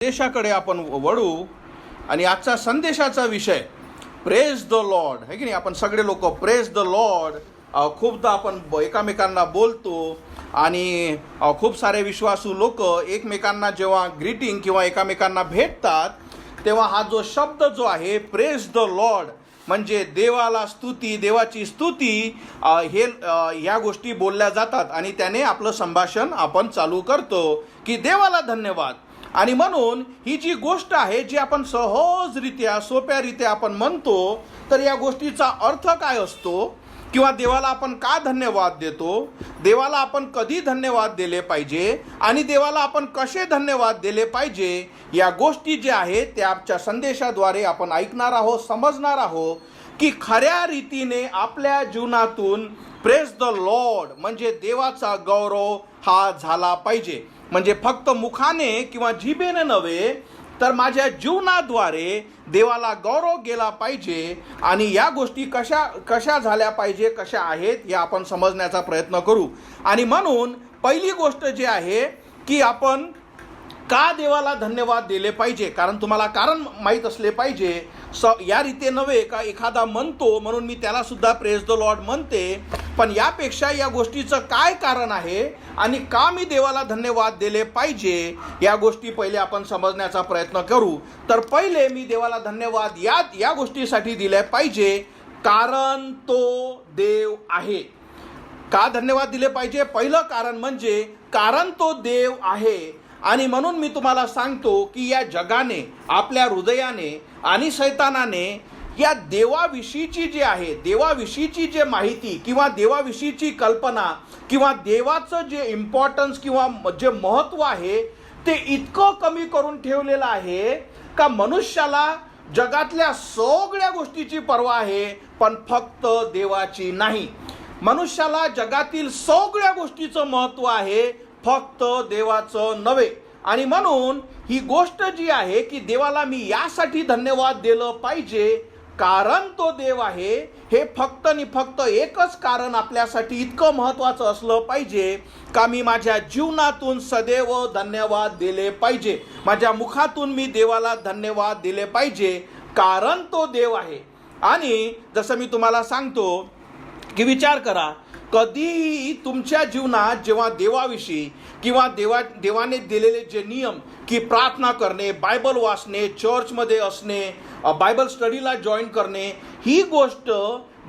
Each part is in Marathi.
संदेशाकडे आपण वळू आणि आजचा संदेशाचा विषय प्रेज द लॉर्ड आहे की नाही. आपण सगळे लोक प्रेज द लॉर्ड खूपदा आपण एकामेकांना बोलतो आणि खूप सारे विश्वासू लोक एकमेकांना जेव्हा ग्रीटिंग किंवा एकामेकांना भेटतात तेव्हा हा जो शब्द जो आहे प्रेज द लॉर्ड म्हणजे देवाला स्तुती, देवाची स्तुती हे ह्या गोष्टी बोलल्या जातात आणि त्याने आपलं संभाषण आपण चालू करतो की देवाला धन्यवाद. आणि म्हणून ही जी गोष्ट आहे जी आपण सहजरित्या सोप्यारित्या आपण म्हणतो तर या गोष्टीचा अर्थ काय असतो किंवा देवाला आपण का धन्यवाद देतो, देवाला आपण कधी धन्यवाद दिले पाहिजे आणि देवाला आपण कसे धन्यवाद दिले पाहिजे या गोष्टी ज्या आहेत त्याच्या संदेशाद्वारे आपण ऐकणार आहोत, समजणार आहोत की खऱ्या रीतीने आपल्या जीवनातून प्रेज द लॉर्ड म्हणजे देवाचा गौरव हा झाला पाहिजे. म्हणजे फक्त मुखाने किंवा जिभेने नव्हे तर माझ्या जीवनाद्वारे देवाला गौरव गेला पाहिजे. आणि या गोष्टी कशा झाल्या पाहिजे, कशा आहेत हे आपण समजण्याचा प्रयत्न करू. आणि म्हणून पहिली गोष्ट जी आहे की आपण का देवाला धन्यवाद दिले पाहिजे, कारण तुम्हाला कारण माहीत असले पाहिजे. या रीते नव्हे का एखादा म्हणतो म्हणून मी त्याला सुद्धा प्रेज द लॉर्ड म्हणते, पण यापेक्षा या गोष्टीचं काय कारण आहे आणि का मी देवाला धन्यवाद दिले पाहिजे या गोष्टी पहिले आपण समजण्याचा प्रयत्न करू. तर पहिले मी देवाला धन्यवाद या गोष्टीसाठी दिले पाहिजे कारण तो देव आहे. का धन्यवाद दिले पाहिजे? पहिलं कारण म्हणजे कारण तो देव आहे. आणि म्हणून मी तुम्हाला सांगतो की या जगाने, आपल्या हृदयाने आणि शैतानाने या देवाविषयीची जी आहे, देवाविषयीची जे माहिती किंवा देवाविषयीची कल्पना किंवा देवाचं जे इम्पॉर्टन्स किंवा जे महत्त्व आहे ते इतकं कमी करून ठेवलेलं आहे का मनुष्याला जगातल्या सगळ्या गोष्टीची पर्वा आहे पण फक्त देवाची नाही. मनुष्याला जगातील सगळ्या गोष्टीचं महत्त्व आहे फक्त देवाचं नव्हे. आणि म्हणून ही गोष्ट जी आहे की देवाला मी यासाठी धन्यवाद दिलं पाहिजे कारण तो देव आहे. हे फक्त आणि फक्त एकच कारण आपल्यासाठी इतकं महत्त्वाचं असलं पाहिजे का मी माझ्या जीवनातून सदैव धन्यवाद दिले पाहिजे, माझ्या मुखातून मी देवाला धन्यवाद दिले पाहिजे कारण तो देव आहे. आणि जसं मी तुम्हाला सांगतो की विचार करा, कधीही तुमच्या जीवनात जेव्हा देवाविषयी किंवा देवाने दिलेले जे नियम की प्रार्थना करणे, बायबल वाचणे, चर्चमध्ये असणे, बायबल स्टडीला जॉईन करणे, ही गोष्ट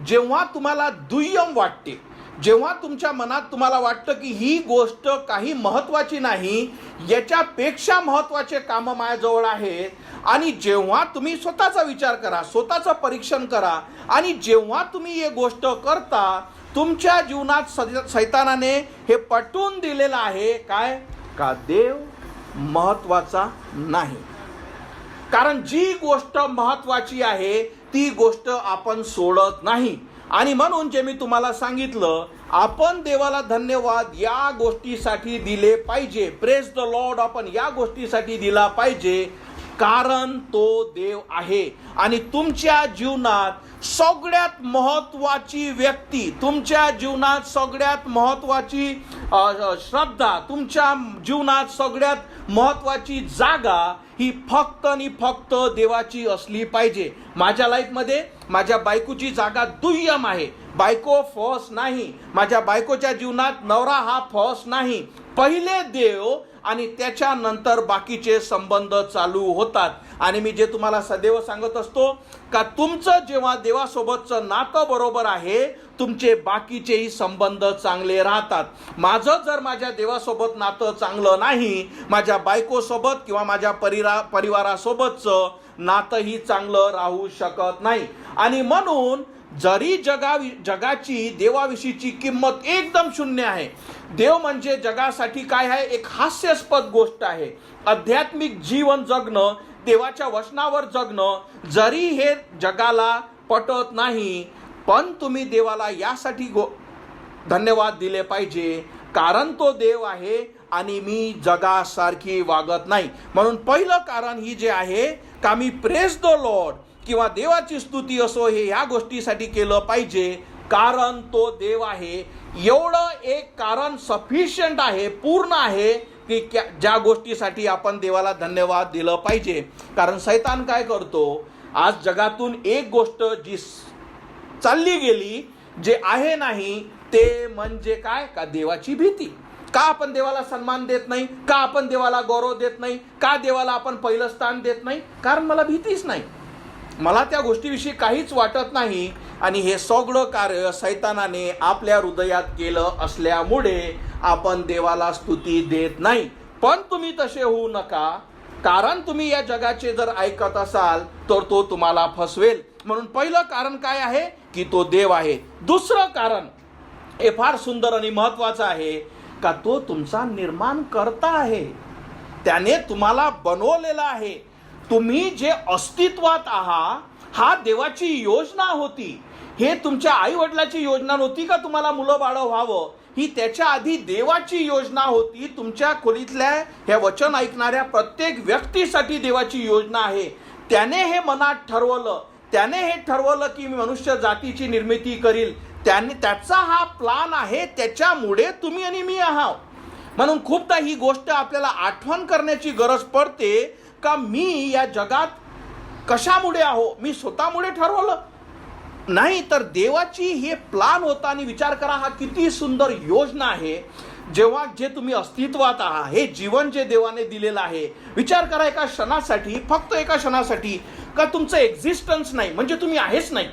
जेव्हा तुम्हाला दुय्यम वाटते, जेव्हा तुमच्या मनात तुम्हाला वाटतं की ही गोष्ट काही महत्त्वाची नाही, याच्यापेक्षा महत्त्वाचे कामं माझ्याजवळ आहेत, आणि जेव्हा तुम्ही स्वतःचा विचार करा, स्वतःचं परीक्षण करा आणि जेव्हा तुम्ही ही गोष्ट करता तुमच्या जीवनात शैतानाने हे पटवून दिलेलं आहे काय का देव महत्त्वाचा नाही. कारण जी गोष्ट महत्त्वाची आहे ती गोष्ट आपण सोडत नाही. आणि म्हणून जे मी तुम्हाला सांगितलं आपण देवाला धन्यवाद या गोष्टीसाठी दिले पाहिजे, प्रेज द लॉर्ड आपण या गोष्टीसाठी दिला पाहिजे कारण तो देव आहे. आणि तुमच्या जीवनात सगळ्यात महत्त्वाची व्यक्ती, तुमच्या जीवनात सगळ्यात महत्त्वाची श्रद्धा, तुमच्या जीवनात सगळ्यात महत्त्वाची जागा ही फक्त आणि फक्त देवाची असली पाहिजे. माझ्या लाईफमध्ये माझ्या बायकोची जागा दुय्यम आहे, बायको फर्स्ट नाही. माझ्या बायकोच्या जीवनात नवरा हा फर्स्ट नाही, पहिले देव आणि त्याच्यानंतर बाकीचे संबंध चालू होतात. आणि मी जे तुम्हाला सदैव सांगत असतो का तुमचं जेव्हा देवासोबतचं नातं बरोबर आहे तुमचे बाकीचेही संबंध चांगले राहतात. माझं जर माझ्या देवासोबत नातं चांगलं नाही, माझ्या बायकोसोबत किंवा माझ्या परिवारासोबतचं नातंही चांगलं राहू शकत नाही. आणि म्हणून जरी जगाची देवाविषयीची किंमत एकदम शून्य आहे, देव म्हणजे जगासाठी काय आहे, एक हास्यास्पद गोष्ट आहे. आध्यात्मिक जीवन जगणं, देवाच्या वचनावर जगणं जरी हे जगाला पटत नाही, पण तुम्ही देवाला यासाठी धन्यवाद दिले पाहिजे कारण तो देव आहे आणि मी जगासारखी वागत नाही. म्हणून पहिलं कारण ही जे आहे का मी प्रेज द लॉर्ड किंवा देवाची स्तुती असो हे ह्या गोष्टीसाठी केलं पाहिजे कारण तो देव आहे. एवढं एक कारण सफिशियंट आहे, पूर्ण आहे की ज्या गोष्टीसाठी आपण देवाला धन्यवाद दिलं पाहिजे. कारण सैतान काय करतो, आज जगातून एक गोष्ट जी चालली गेली, जे आहे नाही ते म्हणजे काय, का देवाची भीती. का आपण देवाला सन्मान देत नाही, का आपण देवाला गौरव देत नाही, का देवाला आपण पहिलं स्थान देत नाही? कारण मला भीतीच नाही, मला त्या गोष्टीविषयी काहीच वाटत नाही. आणि हे सगळं कार्य सैतानाने आपल्या हृदयात केलं असल्यामुळे आपण देवाला स्तुती देत नाही. पण तुम्ही तसे होऊ नका, कारण तुम्ही या जगाचे जर ऐकत असाल तर तो तुम्हाला फसवेल. म्हणून पहिलं कारण काय आहे, की तो देव आहे. दुसरं कारण हे फार सुंदर आणि महत्वाचं आहे, का तो तुमचा निर्माण करता आहे. त्याने तुम्हाला बनवलेला आहे. तुम्ही जे अस्तित्वात आहात, हा देवाची योजना होती. हे तुमच्या आई वडिलाची योजना नव्हती का तुम्हाला मुलं बाळं व्हावं. ही त्याच्या आधी देवाची योजना होती. तुमच्या खोलीतल्या ह्या वचन ऐकणाऱ्या प्रत्येक व्यक्तीसाठी देवाची योजना आहे. त्याने हे मनात ठरवलं, त्याने हे ठरवलं की मी मनुष्य जातीची निर्मिती करील. त्याचा हा प्लान आहे. त्याच्यामुळे तुम्ही आणि मी आहात. म्हणून खूपदा ही गोष्ट आपल्याला आठवण करण्याची गरज पडते, का मी या जगात कशामुळे आहो, मी स्वतःमुळे ठरवलं नाही, तर देवाची हे प्लान होता. आणि विचार करा, हा किती सुंदर योजना आहे. जेव्हा जे तुम्ही अस्तित्वात आहात, हे जीवन जे देवाने दिलेलं आहे, विचार करा एका क्षणासाठी, फक्त एका क्षणासाठी, का तुमचं एक्झिस्टन्स नाही म्हणजे तुम्ही आहेच नाही.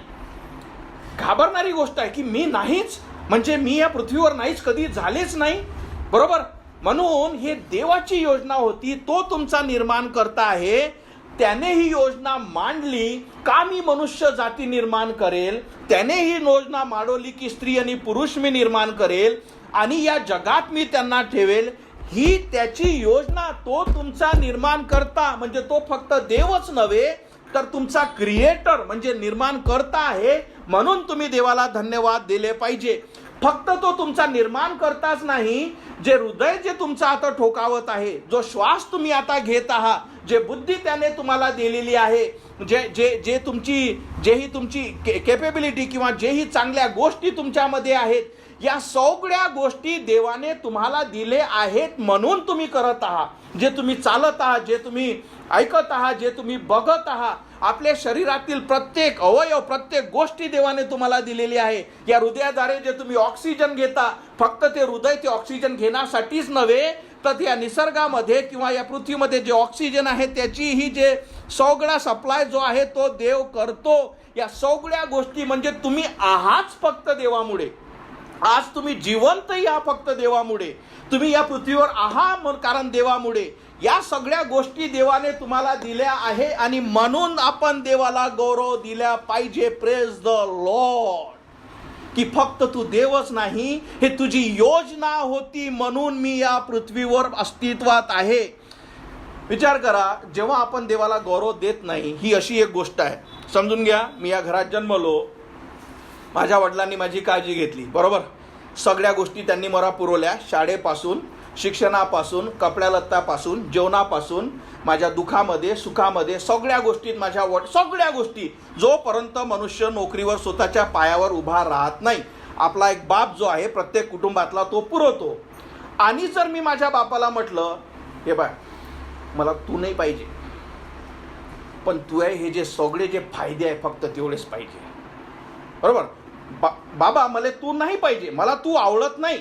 घाबरणारी गोष्ट आहे की मी नाहीच म्हणजे मी या पृथ्वीवर नाहीच, कधी झालेच नाही, बरोबर. म्हणून हे देवाची योजना होती. तो तुमचा निर्माण करता आहे. त्याने ही योजना मांडली का मी मनुष्य जाती निर्माण करेल. त्याने ही योजना मांडवली की स्त्री आणि पुरुष मी निर्माण करेल आणि या जगात मी त्यांना ठेवेल. ही त्याची योजना. तो तुमचा निर्माण करता म्हणजे तो फक्त देवच नव्हे, तर तुमचा क्रिएटर म्हणजे निर्माण करता आहे. म्हणून तुम्ही देवाला धन्यवाद दिले पाहिजे. फक्त तो तुमचा निर्माण करताच नाही, जे हृदय जे तुमचं आता ठोकावत आहे, जो श्वास तुम्ही आता घेत आहात, जे बुद्धी त्याने तुम्हाला दिलेली आहे, जेही तुमची केपेबिलिटी किंवा जेही चांगल्या गोष्टी तुमच्यामध्ये आहेत, या सगळ्या गोष्टी देवाने तुम्हाला दिले आहेत. म्हणून तुम्ही करत आहात. जे तुम्ही चालत आहात, जे तुम्ही ऐकत आहात, जे तुम्ही बघत आहात, आपल्या शरीरातील प्रत्येक अवयव, प्रत्येक गोष्टी देवाने तुम्हाला दिलेली आहे. या हृदयाद्वारे जे तुम्ही ऑक्सिजन घेता, फक्त ते हृदय ते ऑक्सिजन घेण्यासाठीच नव्हे, तर या निसर्गामध्ये किंवा या पृथ्वीमध्ये जे ऑक्सिजन आहे त्याची ही जे सगळा सप्लाय जो आहे तो देव करतो. या सगळ्या गोष्टी म्हणजे तुम्ही आहात फक्त देवामुळे. आज तुम्ही जिवंत या फक्त देवामुळे. तुम्ही या पृथ्वीवर आहात कारण देवामुळे. या सगळ्या गोष्टी देवाने तुम्हाला दिल्या आहे आणि म्हणून आपण देवाला गौरव दिला पाहिजे. Praise the Lord. की फक्त तू देवच नाही, हे तुझी योजना होती म्हणून मी या पृथ्वीवर अस्तित्वात आहे. विचार करा, जेव्हा आपण देवाला गौरव देत नाही, ही अशी एक गोष्ट आहे. समजून घ्या, मी या घरात जन्मलो, माझ्या वडिलांनी माझी काळजी घेतली, बरोबर. सगळ्या गोष्टी त्यांनी मला पुरवल्या, शाळेपासून, शिक्षणापासून, कपड्या लत्तापासून, जेवणापासून, माझ्या दुःखामध्ये सुखामध्ये सगळ्या गोष्टीत सगळ्या गोष्टी. जोपर्यंत मनुष्य नोकरीवर स्वतःच्या पायावर उभा राहत नाही, आपला एक बाप जो आहे प्रत्येक कुटुंबातला तो पुरवतो. आणि जर मी माझ्या बापाला म्हटलं, हे बाय मला तू नाही पाहिजे, पण तू आहे, हे जे सगळे जे फायदे आहे फक्त तेवढेच पाहिजे, बरोबर. बाबा मला तू नाही पाहिजे, मला तू आवडत नाही,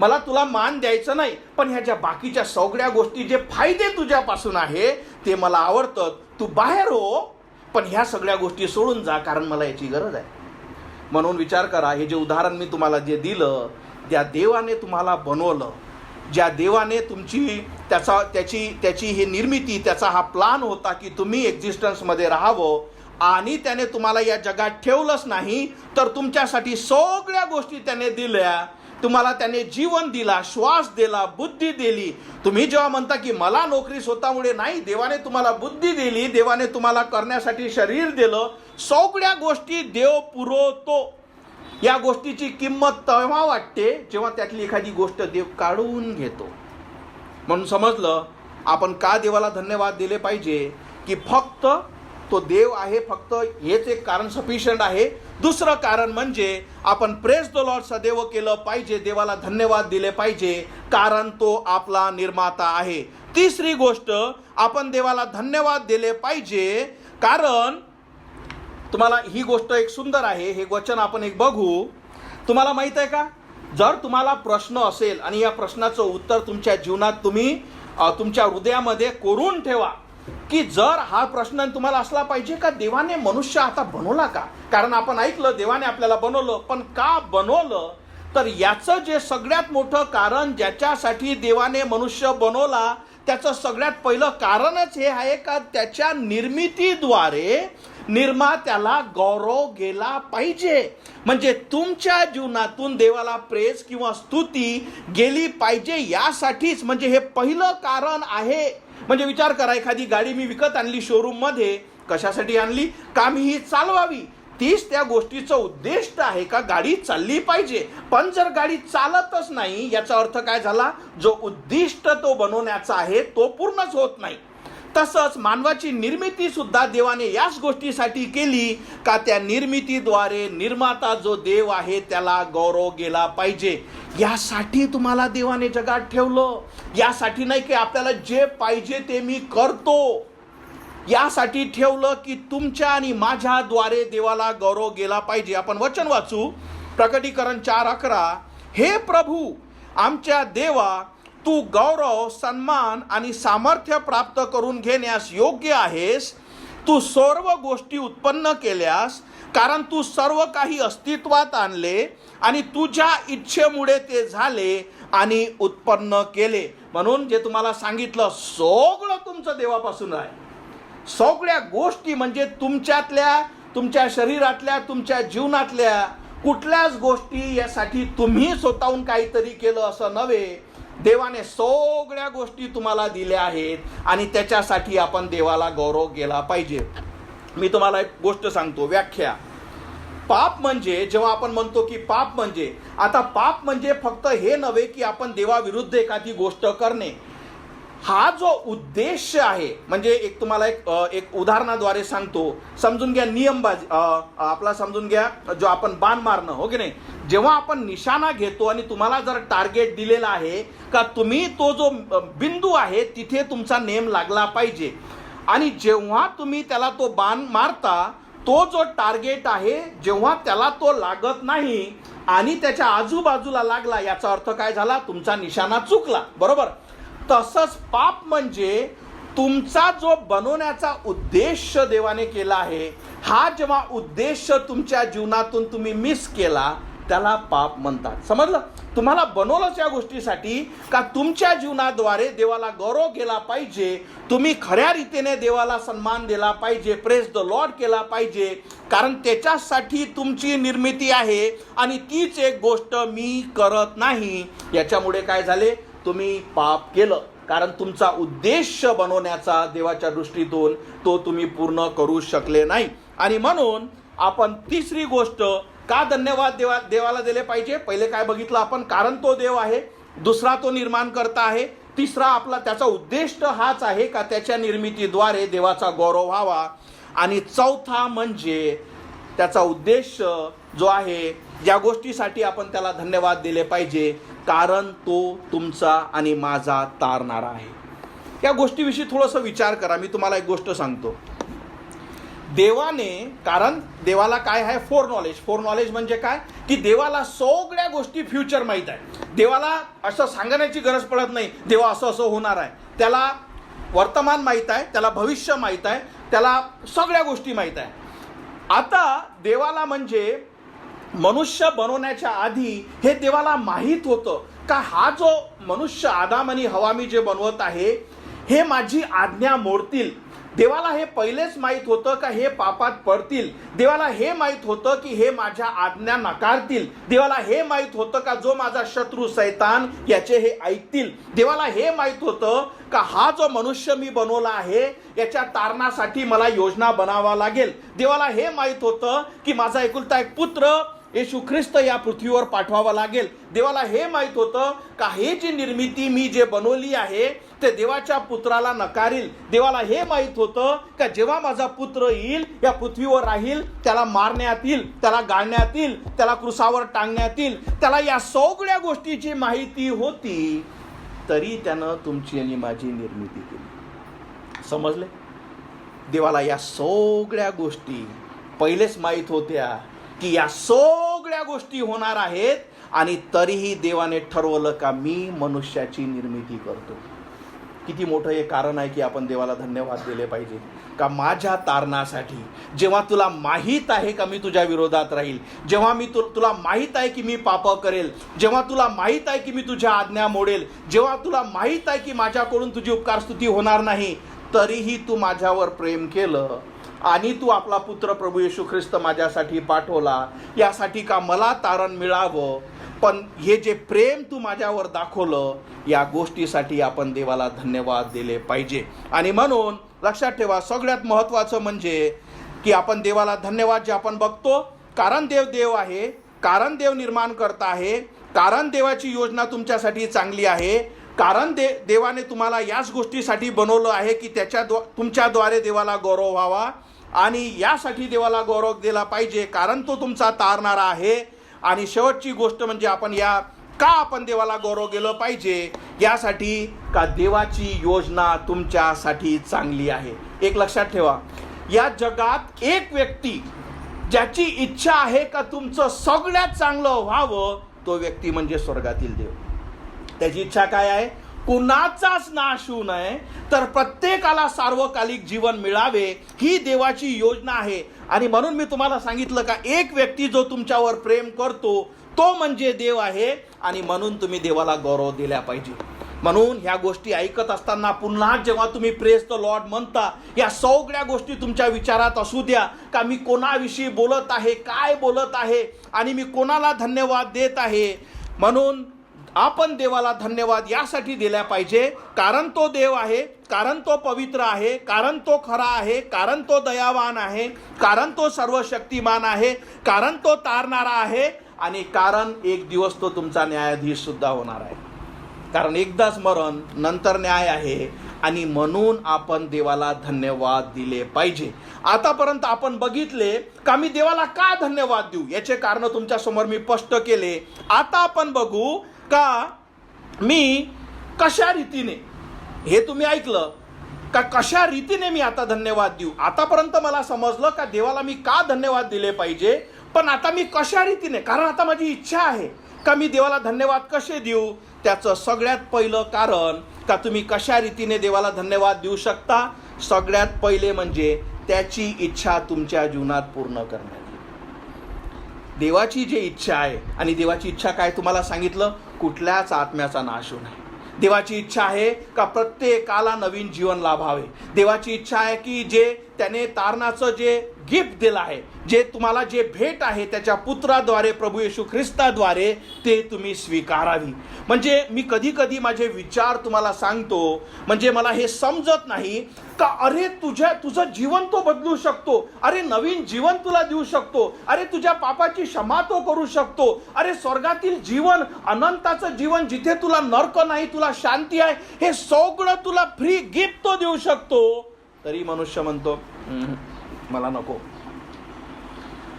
मला तुला मान द्यायचं नाही, पण ह्या ज्या बाकीच्या सगळ्या गोष्टी जे फायदे तुझ्यापासून आहे ते मला आवडतात. तू बाहेर हो, पण ह्या सगळ्या गोष्टी सोडून जा, कारण मला याची गरज आहे. म्हणून विचार करा, हे जे उदाहरण मी तुम्हाला जे दिलं, त्या देवाने तुम्हाला बनवलं, ज्या देवाने तुमची त्याची ही निर्मिती, त्याचा हा प्लान होता की तुम्ही एक्झिस्टन्समध्ये राहावं, आणि त्याने तुम्हाला या जगात ठेवलंच नाही, तर तुमच्यासाठी सगळ्या गोष्टी त्याने दिल्या. तुम्हाला त्याने जीवन दिला, श्वास दिला, बुद्धी दिली. तुम्ही जेव्हा म्हणता की मला नोकरी स्वतःमुळे नाही, देवाने तुम्हाला बुद्धी दिली, देवाने तुम्हाला करण्यासाठी शरीर दिलं. सगळ्या गोष्टी देव पुरवतो. या गोष्टीची किंमत तेव्हा वाटते जेव्हा त्यातली एखादी गोष्ट देव काढून घेतो. म्हणून समजलं आपण का देवाला धन्यवाद दिले पाहिजे, की फक्त तो देव आहे, फक्त हेच एक कारण सफिशियंट आहे. दुसरं कारण म्हणजे आपण प्रेज द लॉर्ड सदैव केलं पाहिजे, देवाला धन्यवाद दिले पाहिजे, कारण तो आपला निर्माता आहे. तिसरी गोष्ट, आपण देवाला धन्यवाद दिले पाहिजे कारण तुम्हाला ही गोष्ट एक सुंदर आहे. हे वचन आपण एक बघू. तुम्हाला माहित आहे का, जर तुम्हाला प्रश्न असेल आणि या प्रश्नाचं उत्तर तुमच्या जीवनात तुम्ही तुमच्या हृदयामध्ये कोरून ठेवा, की जर हा प्रश्न तुम्हाला असला पाहिजे का देवाने मनुष्य आता बनवला का? कारण आपण ऐकलं देवाने आपल्याला बनवलं, पण का बनवलं? तर याचं जे सगळ्यात मोठं कारण, ज्याच्यासाठी देवाने मनुष्य बनवला, त्याचं सगळ्यात पहिलं कारणच हे आहे का त्याच्या निर्मितीद्वारे निर्मात्याला गौरव गेला पाहिजे. म्हणजे तुमच्या जीवनातून देवाला प्रेज किंवा स्तुती गेली पाहिजे, यासाठीच. म्हणजे हे पहिलं कारण आहे. म्हणजे विचार करा, एखादी गाडी मी विकत आणली शोरूम मध्ये, कशासाठी आणली? का मी ही चालवावी. तीच त्या गोष्टीचं उद्दिष्ट आहे का गाडी चालली पाहिजे. पण जर गाडी चालतच नाही, याचा अर्थ काय झाला? जो उद्दिष्ट तो बनवण्याचा आहे तो पूर्णच होत नाही. तसंच मानवाची निर्मिती सुद्धा देवाने याच गोष्टीसाठी केली का त्या निर्मितीद्वारे निर्माता जो देव आहे त्याला गौरव गेला पाहिजे. यासाठी तुम्हाला देवाने जगात ठेवलं. यासाठी नाही की आपल्याला जे पाहिजे ते मी करतो, यासाठी ठेवलं की तुमच्या आणि माझ्याद्वारे देवाला गौरव गेला पाहिजे. आपण वचन वाचू, प्रकटीकरण 4:11. हे प्रभू आमच्या देवा, तू गौरव, सन्मान आणि सामर्थ्य प्राप्त करून घेण्यास योग्य आहेस. तू सर्व गोष्टी उत्पन्न केल्यास, कारण तू सर्व काही अस्तित्वात आणले आणि तुझ्या इच्छेमुळे ते झाले आणि उत्पन्न केले. म्हणून जे तुम्हाला सांगितलं, सगळं तुमचं देवापासून आहे. सगळ्या गोष्टी म्हणजे तुमच्यातल्या, तुमच्या शरीरातल्या, तुमच्या जीवनातल्या कुठल्याच गोष्टी यासाठी तुम्ही स्वतःहून काहीतरी केलं असं नव्हे. देवाने सगळ्या गोष्टी तुम्हाला दिल्या आहेत आणि त्याच्यासाठी आपण देवाला गौरव केला पाहिजे. मी तुम्हाला एक गोष्ट सांगतो, व्याख्या. पाप म्हणजे, जेव्हा आपण म्हणतो की पाप म्हणजे, आता पाप म्हणजे फक्त हे नव्हे की आपण देवाविरुद्ध एखादी गोष्ट करणे. हा जो उद्देश आहे, म्हणजे एक तुम्हाला एक उदाहरणाद्वारे सांगतो, समजून घ्या. नियमबाजी आपला समजून घ्या, जो आपण बाण मारणं, हो की नाही. जेव्हा आपण निशाणा घेतो आणि तुम्हाला जर टार्गेट दिलेला आहे का तुम्ही तो जो बिंदू आहे तिथे तुमचा नेम लागला पाहिजे, आणि जेव्हा तुम्ही त्याला तो बाण मारता, तो जो टार्गेट आहे जेव्हा त्याला तो लागत नाही आणि त्याच्या आजूबाजूला लागला, याचा अर्थ काय झाला? तुमचा निशाणा चुकला. बरोबर. तसंच पाप म्हणजे तुमचा जो बनवण्याचा उद्देश देवाने केला आहे, हा जेव्हा उद्देश तुमच्या जीवनातून तुम्ही मिस केला, त्याला पाप म्हणतात. समजलं? तुम्हाला बनवलंच या गोष्टीसाठी का तुमच्या जीवनाद्वारे देवाला गौरव केला पाहिजे, तुम्ही खऱ्या रीतीने देवाला सन्मान दिला पाहिजे, प्रेज द लॉर्ड केला पाहिजे, कारण त्याच्यासाठी तुमची निर्मिती आहे आणि तीच एक गोष्ट मी करत नाही. याच्यामुळे काय झाले? तुम्ही पाप केलं, कारण तुमचा उद्देश बनवण्याचा देवाच्या दृष्टीतून तो तुम्ही पूर्ण करू शकले नाही. आणि म्हणून आपण तिसरी गोष्ट का धन्यवाद देवाला दिले पाहिजे? पहिले काय बघितलं आपण? कारण तो देव आहे. दुसरा तो निर्माण करता आहे. तिसरा आपला त्याचा उद्देश हाच आहे का त्याच्या निर्मितीद्वारे देवाचा गौरव व्हावा. आणि चौथा म्हणजे त्याचा उद्देश जो आहे, ज्या गोष्टीसाठी आपण त्याला धन्यवाद दिले पाहिजे, कारण तो तुमचा आणि माझा तारणारा आहे. या गोष्टीविषयी थोडंसं विचार करा. मी तुम्हाला एक गोष्ट सांगतो. देवाने, कारण देवाला काय आहे? फोर नॉलेज म्हणजे काय? की देवाला सगळ्या गोष्टी फ्युचर माहीत आहे. देवाला असं सांगण्याची गरज पडत नाही देवा असं असं होणार आहे. त्याला वर्तमान माहीत आहे, त्याला भविष्य माहीत आहे, त्याला सगळ्या गोष्टी माहीत आहे. आता देवाला म्हणजे मनुष्य बनवण्याच्या आधी हे देवाला माहीत होतं का हा जो मनुष्य आदाम आणि हवा मी जे बनवत आहे हे माझी आज्ञा मोडतील. देवाला हे पहिलेच माहीत होतं का हे पापात पडतील. देवाला हे माहीत होतं की हे माझ्या आज्ञा नकारतील. देवाला हे माहीत होतं का जो माझा शत्रू सैतान याचे हे ऐकतील. देवाला हे माहीत होतं का हा जो मनुष्य मी बनवला आहे याच्या तारणासाठी मला योजना बनावा लागेल. देवाला हे माहीत होतं की माझा एकुलता एक पुत्र येशू ख्रिस्त या पृथ्वीवर पाठवावा लागेल. देवाला हे माहीत होतं का हे जी निर्मिती मी जे बनवली आहे ते देवाच्या पुत्राला नकारील. देवाला हे माहीत होतं का जेव्हा माझा पुत्र येईल, या पृथ्वीवर राहील, त्याला मारण्यात येईल, त्याला गाळण्यात येईल, त्याला क्रुसावर टांगण्यात येईल. त्याला या सगळ्या गोष्टीची माहिती होती, तरी त्यानं तुमची आणि माझी निर्मिती केली. समजले? देवाला या सगळ्या गोष्टी पहिलेच माहीत होत्या की या सगळ्या गोष्टी होणार आहेत, आणि तरीही देवाने ठरवलं का मी मनुष्याची निर्मिती करतो. किती मोठं हे कारण आहे की आपण देवाला धन्यवाद दिले पाहिजे का माझ्या तारणासाठी. जेव्हा तुला माहीत आहे का मी तुझ्या विरोधात राहील, जेव्हा मी तुला माहीत आहे की मी पाप करेल, जेव्हा तुला माहीत आहे की मी तुझ्या आज्ञा मोडेल, जेव्हा तुला माहीत आहे की माझ्याकडून तुझी उपकारस्तुती होणार नाही, तरीही तू माझ्यावर प्रेम केलं आणि तू आपला पुत्र प्रभू येशू ख्रिस्त माझ्यासाठी पाठवला, यासाठी का मला तारण मिळावं. पण हे जे प्रेम तू माझ्यावर दाखवलं, या गोष्टीसाठी आपण देवाला धन्यवाद दिले पाहिजे. आणि म्हणून लक्षात ठेवा, सगळ्यात महत्त्वाचं म्हणजे की आपण देवाला धन्यवाद जे आपण बघतो, कारण देव आहे, कारण देव निर्माण करता आहे, कारण देवाची योजना तुमच्यासाठी चांगली आहे, कारण देवाने तुम्हाला याच गोष्टीसाठी बनवलं आहे की तुमच्याद्वारे देवाला गौरव व्हावा. आणि यासाठी देवाला गौरव दिला पाहिजे कारण तो तुमचा तारणारा आहे. आणि शेवटची गोष्ट म्हणजे आपण देवाला गौरव दिलं पाहिजे, यासाठी का देवाची योजना तुमच्यासाठी चांगली आहे. एक लक्षात ठेवा, या जगात एक व्यक्ती ज्याची इच्छा आहे का तुमचं सगळ्यात चांगलं व्हावं, तो व्यक्ती म्हणजे स्वर्गातील देव. त्याची इच्छा काय आहे? कुणाचाच नाश होऊ नये, तर प्रत्येकाला सार्वकालिक जीवन मिळावे, ही देवाची योजना आहे. आणि म्हणून मी तुम्हाला सांगितलं का एक व्यक्ती जो तुमच्यावर प्रेम करतो तो म्हणजे देव आहे, आणि म्हणून तुम्ही देवाला गौरव दिला पाहिजे. म्हणून ह्या गोष्टी ऐकत असताना पुन्हा जेव्हा तुम्ही प्रेज द लॉर्ड म्हणता, या सगळ्या गोष्टी तुमच्या विचारात असू द्या का मी कोणाविषयी बोलत आहे, काय बोलत आहे, आणि मी कोणाला धन्यवाद देत आहे. म्हणून आपण देवाला धन्यवाद यासाठी दिला पाहिजे कारण तो देव आहे, कारण तो पवित्र आहे, कारण तो खरा आहे, कारण तो दयावान आहे, कारण तो सर्वशक्तिमान आहे, कारण तो तारणारा आहे, आणि कारण एक दिवस तो तुमचा न्यायाधीश सुद्धा होणार आहे. कारण एकदाच मरण, नंतर न्याय आहे, आणि म्हणून आपण देवाला धन्यवाद दिले पाहिजे. आतापर्यंत आपण बघितले का मी देवाला का धन्यवाद देऊ, याचे कारण तुमच्या समोर मी स्पष्ट केले. आता आपण बघू का मी कशा रीतीने, हे तुम्ही ऐकलं का कशा रीतीने मी आता धन्यवाद देऊ. आतापर्यंत मला समजलं का देवाला मी का धन्यवाद दिले पाहिजे, पण आता मी कशा रीतीने, कारण आता माझी इच्छा आहे का मी देवाला धन्यवाद कसे देऊ. त्याचं सगळ्यात पहिलं कारण का तुम्ही कशा रीतीने देवाला धन्यवाद देऊ शकता, सगळ्यात पहिले म्हणजे त्याची इच्छा तुमच्या जीवनात पूर्ण करण्याची. देवाची जी इच्छा आहे, आणि देवाची इच्छा काय तुम्हाला सांगितलं, कुठल्याच आत्म्याचा नाश होऊ नये. देवाची इच्छा आहे का प्रत्येकाला नवीन जीवन लाभावे. देवाची इच्छा आहे की जे त्याने तारणाचं जे गिफ्ट दिलं आहे, जे तुम्हाला जे भेट आहे त्याच्या पुत्राद्वारे प्रभू येशू ख्रिस्ताद्वारे, ते तुम्ही स्वीकारावी. म्हणजे मी कधी कधी माझे विचार तुम्हाला सांगतो, म्हणजे मला हे समजत नाही का अरे तुझं जीवन तो बदलू शकतो, अरे नवीन जीवन तुला देऊ शकतो, अरे तुझ्या पापाची क्षमा तो करू शकतो, अरे स्वर्गातील जीवन, अनंताचं जीवन जिथे तुला नरक नाही, तुला शांती आहे, हे सगळं तुला फ्री गिफ्ट तो देऊ शकतो. तरी मनुष्य म्हणतो मला नको.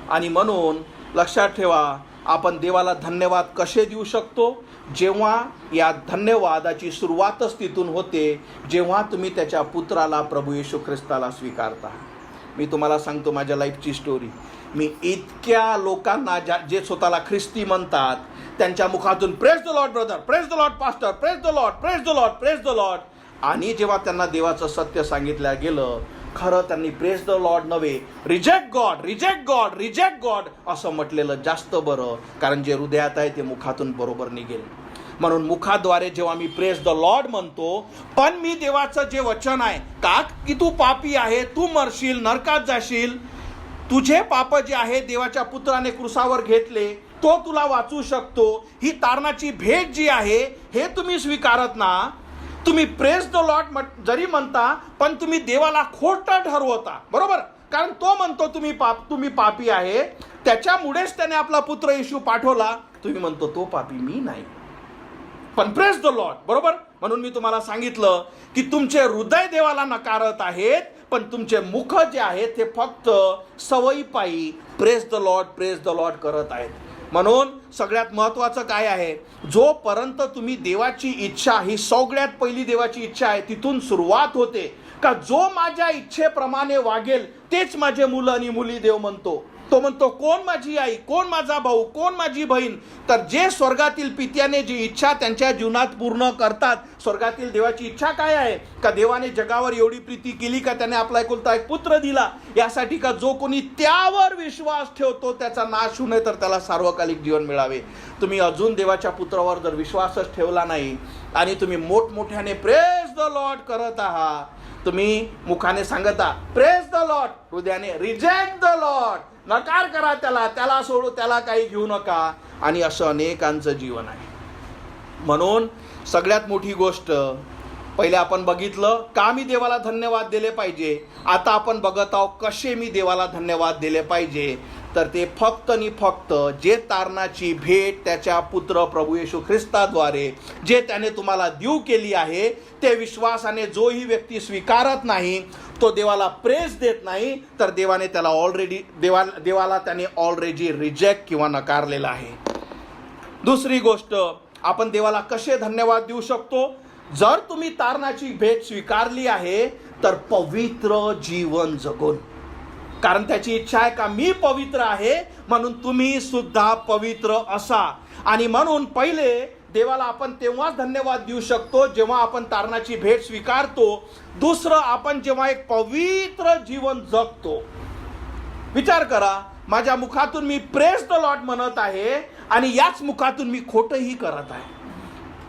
आणि म्हणून लक्षात ठेवा, आपण देवाला धन्यवाद कसे देऊ शकतो, जेव्हा या धन्यवादाची सुरुवातच तिथून होते जेव्हा तुम्ही त्याच्या पुत्राला प्रभू येशू ख्रिस्ताला स्वीकारता. मी तुम्हाला सांगतो माझ्या लाईफची स्टोरी. मी इतक्या लोकांना जे स्वतःला ख्रिस्ती म्हणतात त्यांच्या मुखातून praise the lord brother, praise the lord pastor, praise the lord, praise the lord, praise the lord, आणि जेव्हा त्यांना देवाचं सत्य सांगितलं गेलं, खरं त्यांनी प्रेज द लॉर्ड नव्हे, reject God, reject God, reject God असं म्हटलेलं जास्त बरं. कारण जे हृदयात आहे ते मुखातून बरोबर निघेल. म्हणून मुखाद्वारे जेव्हा मी प्रेज द लॉर्ड म्हणतो, पण मी देवाचं जे वचन आहे का की तू पापी आहे, तू मरशील, नरकात जाशील, तुझे पाप जे आहे देवाच्या पुत्राने क्रुसावर घेतले, तो तुला वाचू शकतो, ही तारणाची भेट जी आहे हे तुम्ही स्वीकारत ना, तुम्ही प्रेज द लॉर्ड जरी म्हणता पण तुम्ही देवाला खोटं ठरवता. बरोबर, कारण तो म्हणतो तुम्ही पापी आहे, त्याच्यामुळेच त्याने आपला पुत्र येशू पाठवला. तुम्ही म्हणतो तो पापी, मी नाही. पण प्रेज द लॉर्ड, बरोबर. म्हणून मी तुम्हाला सांगितलं की तुमचे हृदय देवाला नकारत आहेत, पण तुमचे मुख जे आहेत ते फक्त सवयीपायी प्रेज द लॉर्ड करत आहेत. म्हणून सगळ्यात महत्त्वाचं काय आहे, जोपर्यंत तुम्ही देवाची इच्छा, ही सगळ्यात पहिली देवाची इच्छा आहे, तिथून सुरुवात होते का जो माझ्या इच्छेप्रमाणे वागेल तेच माझे मुलं आणि मुली देव म्हणतो. तो म्हणतो कोण माझी आई, कोण माझा भाऊ, कोण माझी बहीण. तर जे स्वर्गातील पित्याने जी इच्छा त्यांच्या जीवनात पूर्ण करतात. स्वर्गातील देवाची इच्छा काय आहे का देवाने जगावर एवढी प्रीती केली का त्याने आपला एकुलता एक पुत्र दिला, यासाठी का जो कोणी त्यावर विश्वास ठेवतो त्याचा नाश होऊ नये तर त्याला सार्वकालिक जीवन मिळावे. तुम्ही अजून देवाच्या पुत्रावर जर विश्वासच ठेवला नाही आणि तुम्ही मोठमोठ्याने प्रेज द लॉर्ड करत आहात, तुम्ही मुखाने सांगता प्रेज द लॉर्ड, हृदयाने रिजेक्ट द लॉर्ड, नकार करा त्याला सोडू, त्याला काही घेऊ नका, आणि असं अनेकांचं जीवन आहे. म्हणून सगळ्यात मोठी गोष्ट पहिले आपण बघितलं का मी देवाला धन्यवाद दिले पाहिजे. आता आपण बघत आहोत कसे मी देवाला धन्यवाद दिले पाहिजे. तर ते फक्त आणि फक्त जे तारणाची भेट त्याच्या पुत्र प्रभू येशू ख्रिस्ताद्वारे जे त्याने तुम्हाला देऊ केली आहे, ते विश्वासाने जोही व्यक्ती स्वीकारत नाही, तो देवाला प्रेज देत नाही, तर देवाने त्याला देवाला त्याने ऑलरेडी रिजेक्ट किंवा नकारलेला आहे. दुसरी गोष्ट, आपण देवाला कसे धन्यवाद देऊ शकतो. जर तुम्ही तारणाची भेट स्वीकारली आहे तर पवित्र जीवन जगून, कारण त्याची इच्छा आहे का मी पवित्र आहे म्हणून तुम्ही सुद्धा पवित्र असा. आणि म्हणून पहिले देवाला आपण तेव्हाच धन्यवाद देऊ शकतो जेव्हा आपण तारणाची भेट स्वीकारतो. दुसरं, आपण जेव्हा एक पवित्र जीवन जगतो. विचार करा, माझ्या मुखातून मी प्रेज द लॉर्ड म्हणत आहे आणि याच मुखातून मी खोटंही करत आहे.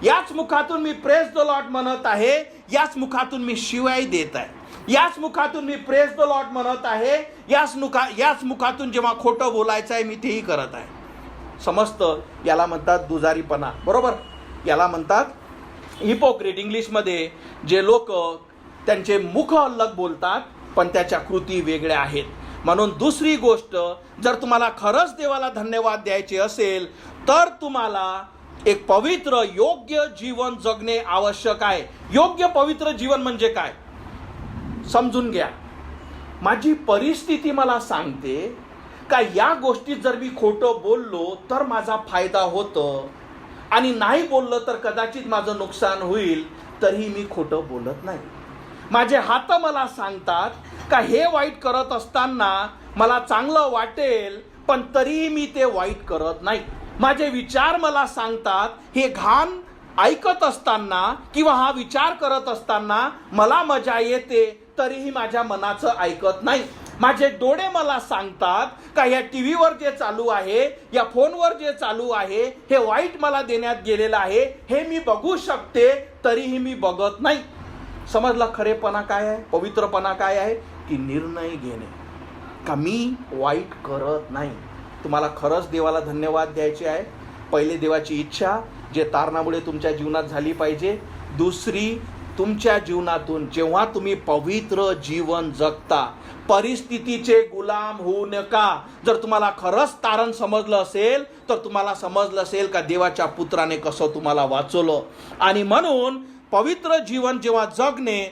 याच मुखातून मी प्रेज द लॉर्ड म्हणत आहे, याच मुखातून मी शिवाय देत आहे. याच मुखातून मी प्रेज द लॉर्ड म्हणत आहे, याच मुखातून जेव्हा खोटं बोलायचं आहे मी तेही करत आहे. समजतं? याला म्हणतात दुजारीपणा, बरोबर. याला म्हणतात हिपोक्रेट. इंग्लिशमध्ये जे लोक त्यांचे मुख अलग बोलतात पण त्याच्या कृती वेगळ्या आहेत. म्हणून दुसरी गोष्ट, जर तुम्हाला खरंच देवाला धन्यवाद द्यायचे असेल तर तुम्हाला एक पवित्र योग्य जीवन जगणे आवश्यक आहे. योग्य पवित्र जीवन म्हणजे काय समजून घ्या. माझी परिस्थिती मला सांगते का या गोष्टीत जर मी खोटं बोललो तर माझा फायदा होतो आणि नाही बोललो तर कदाचित माझं नुकसान होईल, तरीही मी खोटं बोलत नाही. माझे हात मला सांगतात का हे वाईट करत असताना मला चांगलं वाटेल पण तरीही मी ते वाईट करत नाही. माझे विचार मला सांगतात हे घाण ऐकत असताना किंवा हा विचार करत असताना मला मजा येते, तरीही माझ्या मनाचं ऐकत नाही. माझे डोळे मला सांगतात का या टीव्हीवर जे चालू आहे, या फोनवर जे चालू आहे, हे वाईट मला देण्यात गेलेलं आहे, हे मी बघू शकते, तरीही मी बघत नाही. समजला खरेपणा काय आहे, पवित्रपणा काय आहे? की निर्णय घेणे का मी वाईट करत नाही. तुम्हाला खरंच देवाला धन्यवाद द्यायचे आहे. पहिले देवाची इच्छा जे तारणामुळे तुमच्या जीवनात झाली पाहिजे. दुसरी, तुमच्या जीवनातून जेव्हा तुम्ही पवित्र जीवन जगता, परिस्थितीचे गुलाम होऊ नका. जर तुम्हाला खरंच तारण समजलं असेल तर तुम्हाला समजलं असेल का देवाच्या पुत्राने कसं तुम्हाला वाचवलं. आणि म्हणून पवित्र जीवन जेव्हा जगणे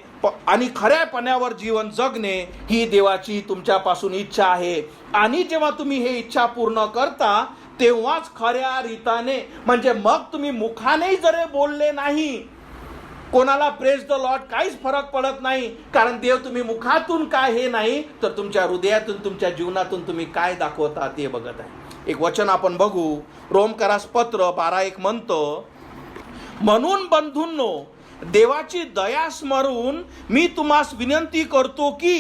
आणि खऱ्यापणावर जीवन जगणे ही देवाची तुमच्यापासून इच्छा आहे. आणि जेव्हा तुम्ही हे इच्छा पूर्ण करता तेव्हाच खऱ्या रीताने, म्हणजे मग तुम्ही मुखाने जरी बोलले नाही, कोणाला प्रेज द लॉर्ड काहीच फरक पडत नाही, कारण देव तुम्ही मुखातून काय हे नाही तर तुमच्या हृदयातून तुमच्या जीवनातून तुम्ही काय दाखवता ते बघत आहे. एक वचन आपण बघू. रोमकरास पत्र 12:1 म्हणतो, म्हणून बंधूंनो देवाची दया स्मरून मी तुम्हास विनंती करतो की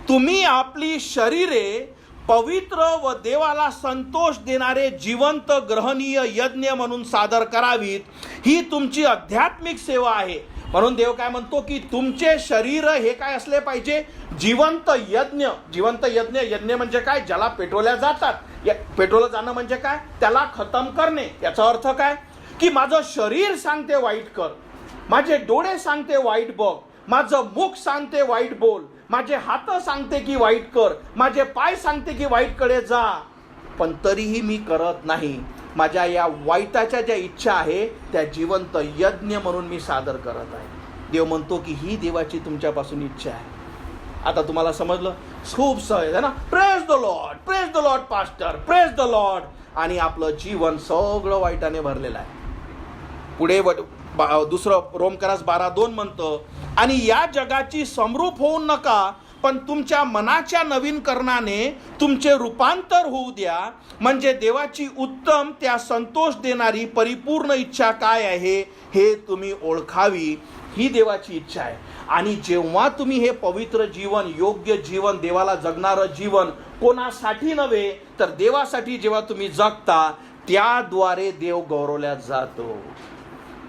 तुम्ही आपली शरीरे पवित्र व देवाला संतोष देणारे जिवंत ग्रहणीय यज्ञ म्हणून सादर करावीत. ही तुमची आध्यात्मिक सेवा आहे. म्हणून देव काय म्हणतो की तुमचे शरीर हे काय असले पाहिजे? जिवंत यज्ञ. जिवंत यज्ञ, यज्ञ म्हणजे काय? ज्याला पेटवल्या जातात. पेटवलं जाणं म्हणजे काय? त्याला खतम करणे. याचा अर्थ काय? की माझं शरीर सांगते वाईट कर, माझे डोळे सांगते वाईट बघ, माझं मुख सांगते वाईट बोल, माझे हात सांगते की वाईट कर, माझे पाय सांगते की वाईटकडे जा, पण तरीही मी करत नाही. माझ्या या वाईटाच्या ज्या इच्छा आहे त्या जिवंत यज्ञ म्हणून मी सादर करत आहे. देव म्हणतो की ही देवाची तुमच्यापासून इच्छा आहे. आता तुम्हाला समजलं? खूप सहज आहे ना, praise the lord pastor, praise the lord, आणि आपलं जीवन सगळं वाईटाने भरलेलं आहे. पुढे दुसरं रोमकरास 12:2 म्हणतं, आणि या जगाची समरूप होऊ नका, पण तुमच्या मनाच्या नवीनकरणाने तुमचे रूपांतर होऊ द्या, म्हणजे देवाची उत्तम, त्या संतोष देणारी परिपूर्ण इच्छा काय आहे हे तुम्ही ओळखावी. ही देवाची इच्छा आहे. आणि जेव्हा तुम्ही हे पवित्र जीवन, योग्य जीवन, देवाला जगणारं जीवन, कोणासाठी नव्हे तर देवासाठी जेव्हा तुम्ही जगता, त्याद्वारे देव गौरवल्या जातो.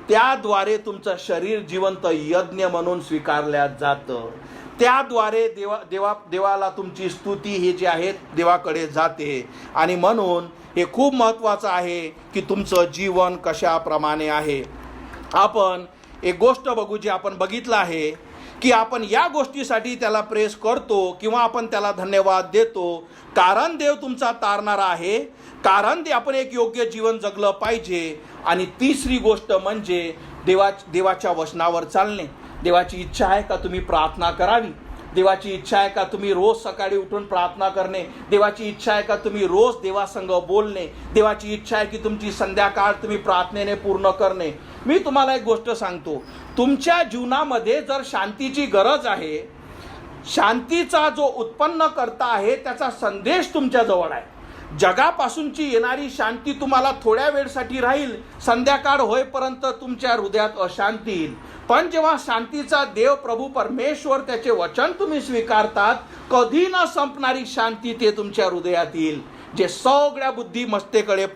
त्याद्वारे तुमचं शरीर जिवंत यज्ञ म्हणून स्वीकारल्या जातं. त्याद्वारे देवाला तुमची स्तुती ही जी आहे देवाकडे जाते. आणि म्हणून हे खूप महत्त्वाचं आहे की तुमचं जीवन कशाप्रमाणे आहे. आपण एक गोष्ट बघू, जी आपण बघितलं आहे की आपण या गोष्टीसाठी त्याला प्रेस करतो किंवा आपण त्याला धन्यवाद देतो, कारण देव तुमचा तारणारा आहे, कारण ते आपण एक योग्य जीवन जगलं पाहिजे. आणि तिसरी गोष्ट म्हणजे देवाच्या वचनावर चालणे. देवाची इच्छा आहे का तुम्ही प्रार्थना करावी? देवाची इच्छा आहे का तुम्ही रोज सकाळी उठून प्रार्थना करणे? देवाची इच्छा आहे का तुम्ही रोज देवासंग बोलणे? देवाची इच्छा आहे की तुमची संध्याकाळ तुम्ही प्रार्थनेने पूर्ण करणे? मी तुम्हाला एक गोष्ट सांगतो, तुमच्या जीवनामध्ये जर शांतीची गरज आहे, शांतीचा जो उत्पन्न करता आहे त्याचा संदेश तुमच्या जवळ आहे. जगापासूनची येणारी शांती तुम्हाला थोड्या वेळसाठी राहील, संध्याकाळ होईपर्यंत तुमच्या हृदयात अशांती येईल. पण जेव्हा शांतीचा देव प्रभू परमेश्वर त्याचे वचन तुम्ही स्वीकारतात, कधी न संपणारी शांती ते तुमच्या हृदयात येईल, जे सगळ्या बुद्धिमत्तेकडे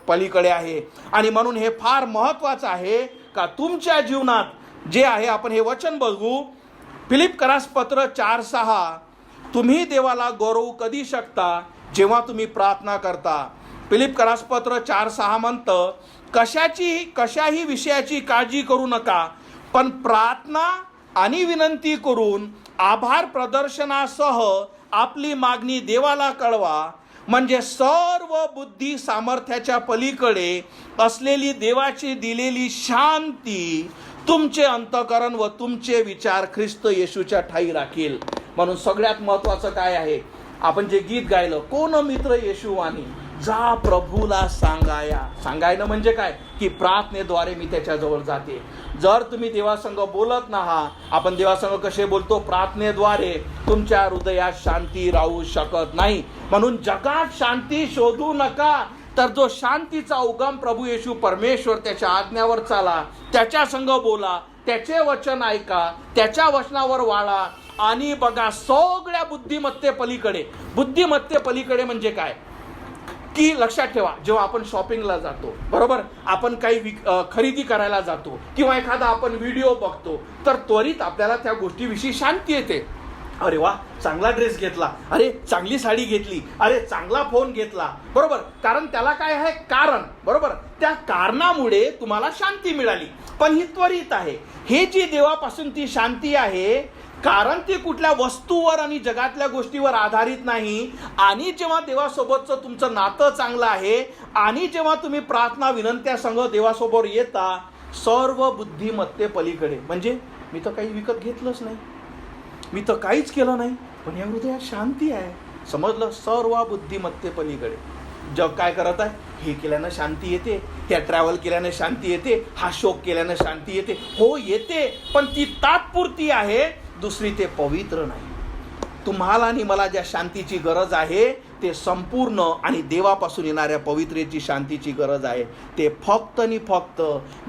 पलीकडे आहे. आणि म्हणून हे फार महत्त्वाचं आहे का तुमच्या जीवनात जे आहे, आपण हे वचन बघू, फिलिप्पियस पत्र 4:6, तुम्ही देवाला गौरवू कधी शकता? जेव्हा तुम्ही प्रार्थना करता. फिलिप्पियस पत्र 4:6 म्हणतं, कशाही विषयाची काळजी करू नका, पण प्रार्थना आणि विनंती करून आभार प्रदर्शनासह आपली मागणी देवाला कळवा, म्हणजे सर्व बुद्धी सामर्थ्याच्या पलीकडे असलेली देवाची दिलेली शांती तुमचे अंतःकरण व तुमचे विचार ख्रिस्त येशूच्या ठाई राखील. म्हणून सगळ्यात महत्त्वाचं काय आहे? आपण जे गीत गायलं, कोण मित्र येशू वाणी, जा प्रभूला सांगायनं म्हणजे काय की प्रार्थनेद्वारे मी त्याच्याजवळ जाते. जर तुम्ही देवासंग बोलत नाहा, आपण देवासंग कसे बोलतो? प्रार्थनेद्वारे. तुमच्या हृदयात शांती राहू शकत नाही. म्हणून जगात शांती शोधू नका, तर जो शांतीचा उगम प्रभू येशू परमेश्वर, त्याच्या आज्ञावर चाला, त्याच्या संग बोला, त्याचे वचन ऐका, त्याच्या वचनावर वाळा, आणि बघा सगळ्या बुद्धिमत्ते पलीकडे म्हणजे काय की लक्षात ठेवा, जेव्हा आपण शॉपिंगला जातो, बरोबर, आपण काही खरेदी करायला जातो किंवा एखादा आपण व्हिडिओ बघतो, तर त्वरित आपल्याला त्या गोष्टीविषयी शांती येते. अरे वा, चांगला ड्रेस घेतला, अरे चांगली साडी घेतली, अरे चांगला फोन घेतला, बरोबर, कारण त्याला काय आहे? कारण, बरोबर, त्या कारणामुळे तुम्हाला शांती मिळाली. पण ही त्वरित आहे. हे जी देवापासून ती शांती आहे, कारण ती कुठल्या वस्तूवर आणि जगातल्या गोष्टीवर आधारित नाही. आणि जेव्हा देवासोबतचं तुमचं नातं चांगलं आहे, आणि जेव्हा तुम्ही प्रार्थना विनंत्यासंग देवासोबत येता, सर्व बुद्धिमत्ते पलीकडे, म्हणजे मी तर काही विकत घेतलंच नाही, मी तर काहीच केलं नाही, पण या हृदयात शांती आहे. समजलं? सर्व बुद्धिमत्ते पलीकडे. जग काय करत आहे? हे केल्यानं शांती येते, त्या ट्रॅव्हल केल्याने शांती येते, हा शोक केल्यानं शांती येते. हो येते, पण ती तात्पुरती आहे, दुसरी ते पवित्र नाही. तुम्हाला आणि मला ज्या शांतीची गरज आहे ते संपूर्ण आणि देवापासून येणाऱ्या पवित्रेची शांतीची गरज आहे. ते फक्त आणि फक्त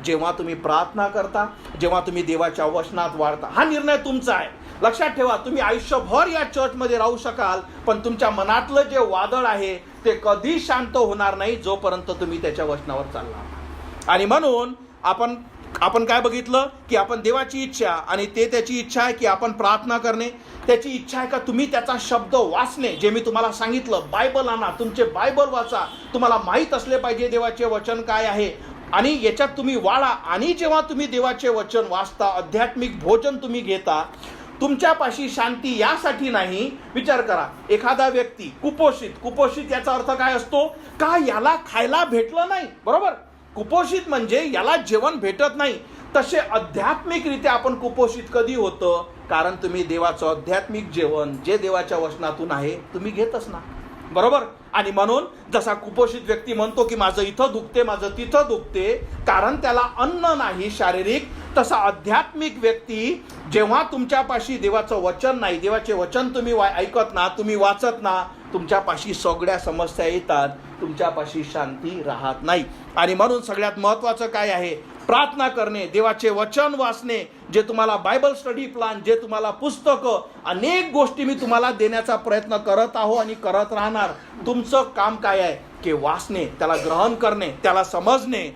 जेव्हा तुम्ही प्रार्थना करता, जेव्हा तुम्ही देवाच्या वचनात वाढता. हा निर्णय तुमचा आहे. लक्षात ठेवा, तुम्ही आयुष्यभर या चर्चमध्ये राहू शकाल, पण तुमच्या मनातलं जे वादळ आहे ते कधी शांत होणार नाही जोपर्यंत तुम्ही त्याच्या वचनावर चालणार. आणि म्हणून आपण काय बघितलं की आपण देवाची इच्छा, आणि ते त्याची इच्छा आहे की आपण प्रार्थना करणे. त्याची इच्छा आहे का तुम्ही त्याचा शब्द वाचणे, जे मी तुम्हाला सांगितलं. बायबल आणा, तुमचे बायबल वाचा, तुम्हाला माहीत असले पाहिजे देवाचे वचन काय आहे, आणि याच्यात तुम्ही वाळा. आणि जेव्हा तुम्ही देवाचे वचन वाचता, आध्यात्मिक भोजन तुम्ही घेता, तुमच्यापाशी शांती यासाठी नाही. विचार करा, एखादा व्यक्ती कुपोषित याचा अर्थ काय असतो? का याला खायला भेटलं नाही, बरोबर? कुपोषित म्हणजे याला जेवण भेटत नाही. तसे आध्यात्मिकरित्या आपण कुपोषित कधी होतं? कारण तुम्ही देवाचं आध्यात्मिक जेवण जे देवाच्या वचनातून आहे तुम्ही घेतच ना, बरोबर? आणि म्हणून जसा कुपोषित व्यक्ती म्हणतो की माझं इथं दुखते, माझं तिथं दुखते, कारण त्याला अन्न नाही शारीरिक, तसा आध्यात्मिक व्यक्ती जेव्हा तुमच्यापाशी देवाचं वचन नाही, देवाचे वचन तुम्ही ऐकत ना, तुम्ही वाचत ना, तुमच्यापाशी सगळ्या समस्या येतात, तुमच्यापाशी शांती राहत नाही. आणि म्हणून सगळ्यात महत्त्वाचं काय आहे? प्रार्थना करणे, देवाचे वचन वाचणे, जे तुम्हाला बायबल स्टडी प्लॅन, जे तुम्हाला पुस्तकं, अनेक गोष्टी मी तुम्हाला देण्याचा प्रयत्न करत आहो आणि करत राहणार. तुमचं काम काय आहे? की वाचणे, त्याला ग्रहण करणे, त्याला समजणे.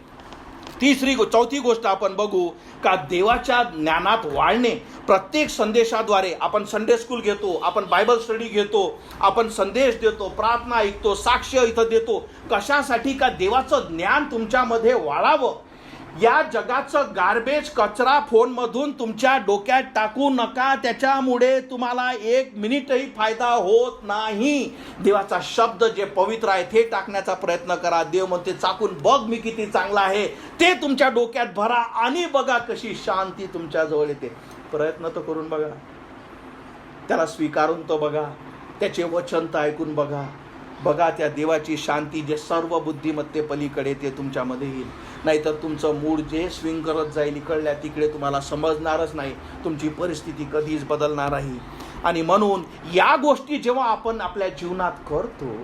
चौथी गोष्ट आपण बघू का देवाच्या ज्ञानात वाढणे. प्रत्येक संदेशाद्वारे आपण संडे स्कूल घेतो, आपण बायबल स्टडी घेतो, आपण संदेश देतो, प्रार्थना ऐकतो, साक्ष इथं देतो. कशासाठी? का देवाचं ज्ञान तुमच्यामध्ये वाढावं. या जगाचं गार्बेज, कचरा फोनमधून तुमच्या डोक्यात टाकू नका. त्याच्यामुळे तुम्हाला 1 मिनिटही फायदा होत नाही. देवाचा शब्द जे पवित्र आहे ते टाकण्याचा प्रयत्न करा. देव म्हणते चाकून बघ मी किती चांगला आहे, ते तुमच्या डोक्यात भरा आणि बघा कशी शांती तुमच्याजवळ येते. प्रयत्न तर करून बघा, त्याला स्वीकारून तो बघा, त्याचे वचन तर ऐकून बघा. बघा त्या देवाची शांती जे सर्व बुद्धिमत्ते पलीकडे ते तुमच्यामध्ये येईल. नाहीतर तुमचं मूड जे स्विंग करत जाईल इकडल्या तिकडे, तुम्हाला समजणारच नाही, तुमची परिस्थिती कधीच बदलणार नाही. आणि म्हणून या गोष्टी जेव्हा आपण आपल्या जीवनात करतो,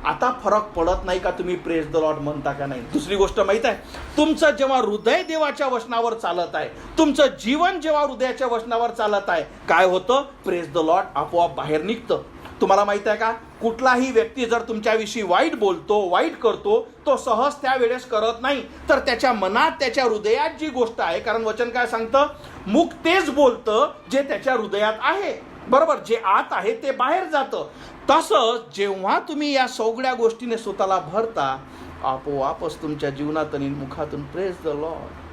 आता फरक पडत नाही का तुम्ही प्रेज द लॉर्ड म्हणता का नाही. दुसरी गोष्ट माहित आहे, तुमचं जेव्हा हृदय देवाच्या वचनावर चालत आहे, तुमचं जीवन जेव्हा हृदयाच्या वचनावर चालत आहे, काय होतं? प्रेज द लॉर्ड आपोआप बाहेर निघतं. तुम्हाला माहित आहे का, कुठलाही व्यक्ती जर तुमच्याविषयी वाईट बोलतो, वाईट करतो, तो सहज त्यावेळेस करत नाही, तर त्याच्या मनात, त्याच्या हृदयात जी गोष्ट आहे, कारण वचन काय सांगतं? मुख तेच बोलतं जे त्याच्या हृदयात आहे, बरोबर? जे आत आहे ते बाहेर जातं. तसंच जेव्हा तुम्ही या सगळ्या गोष्टीने स्वतःला भरता, आपोआपच तुमच्या जीवनात आणि मुखातून praise the lord,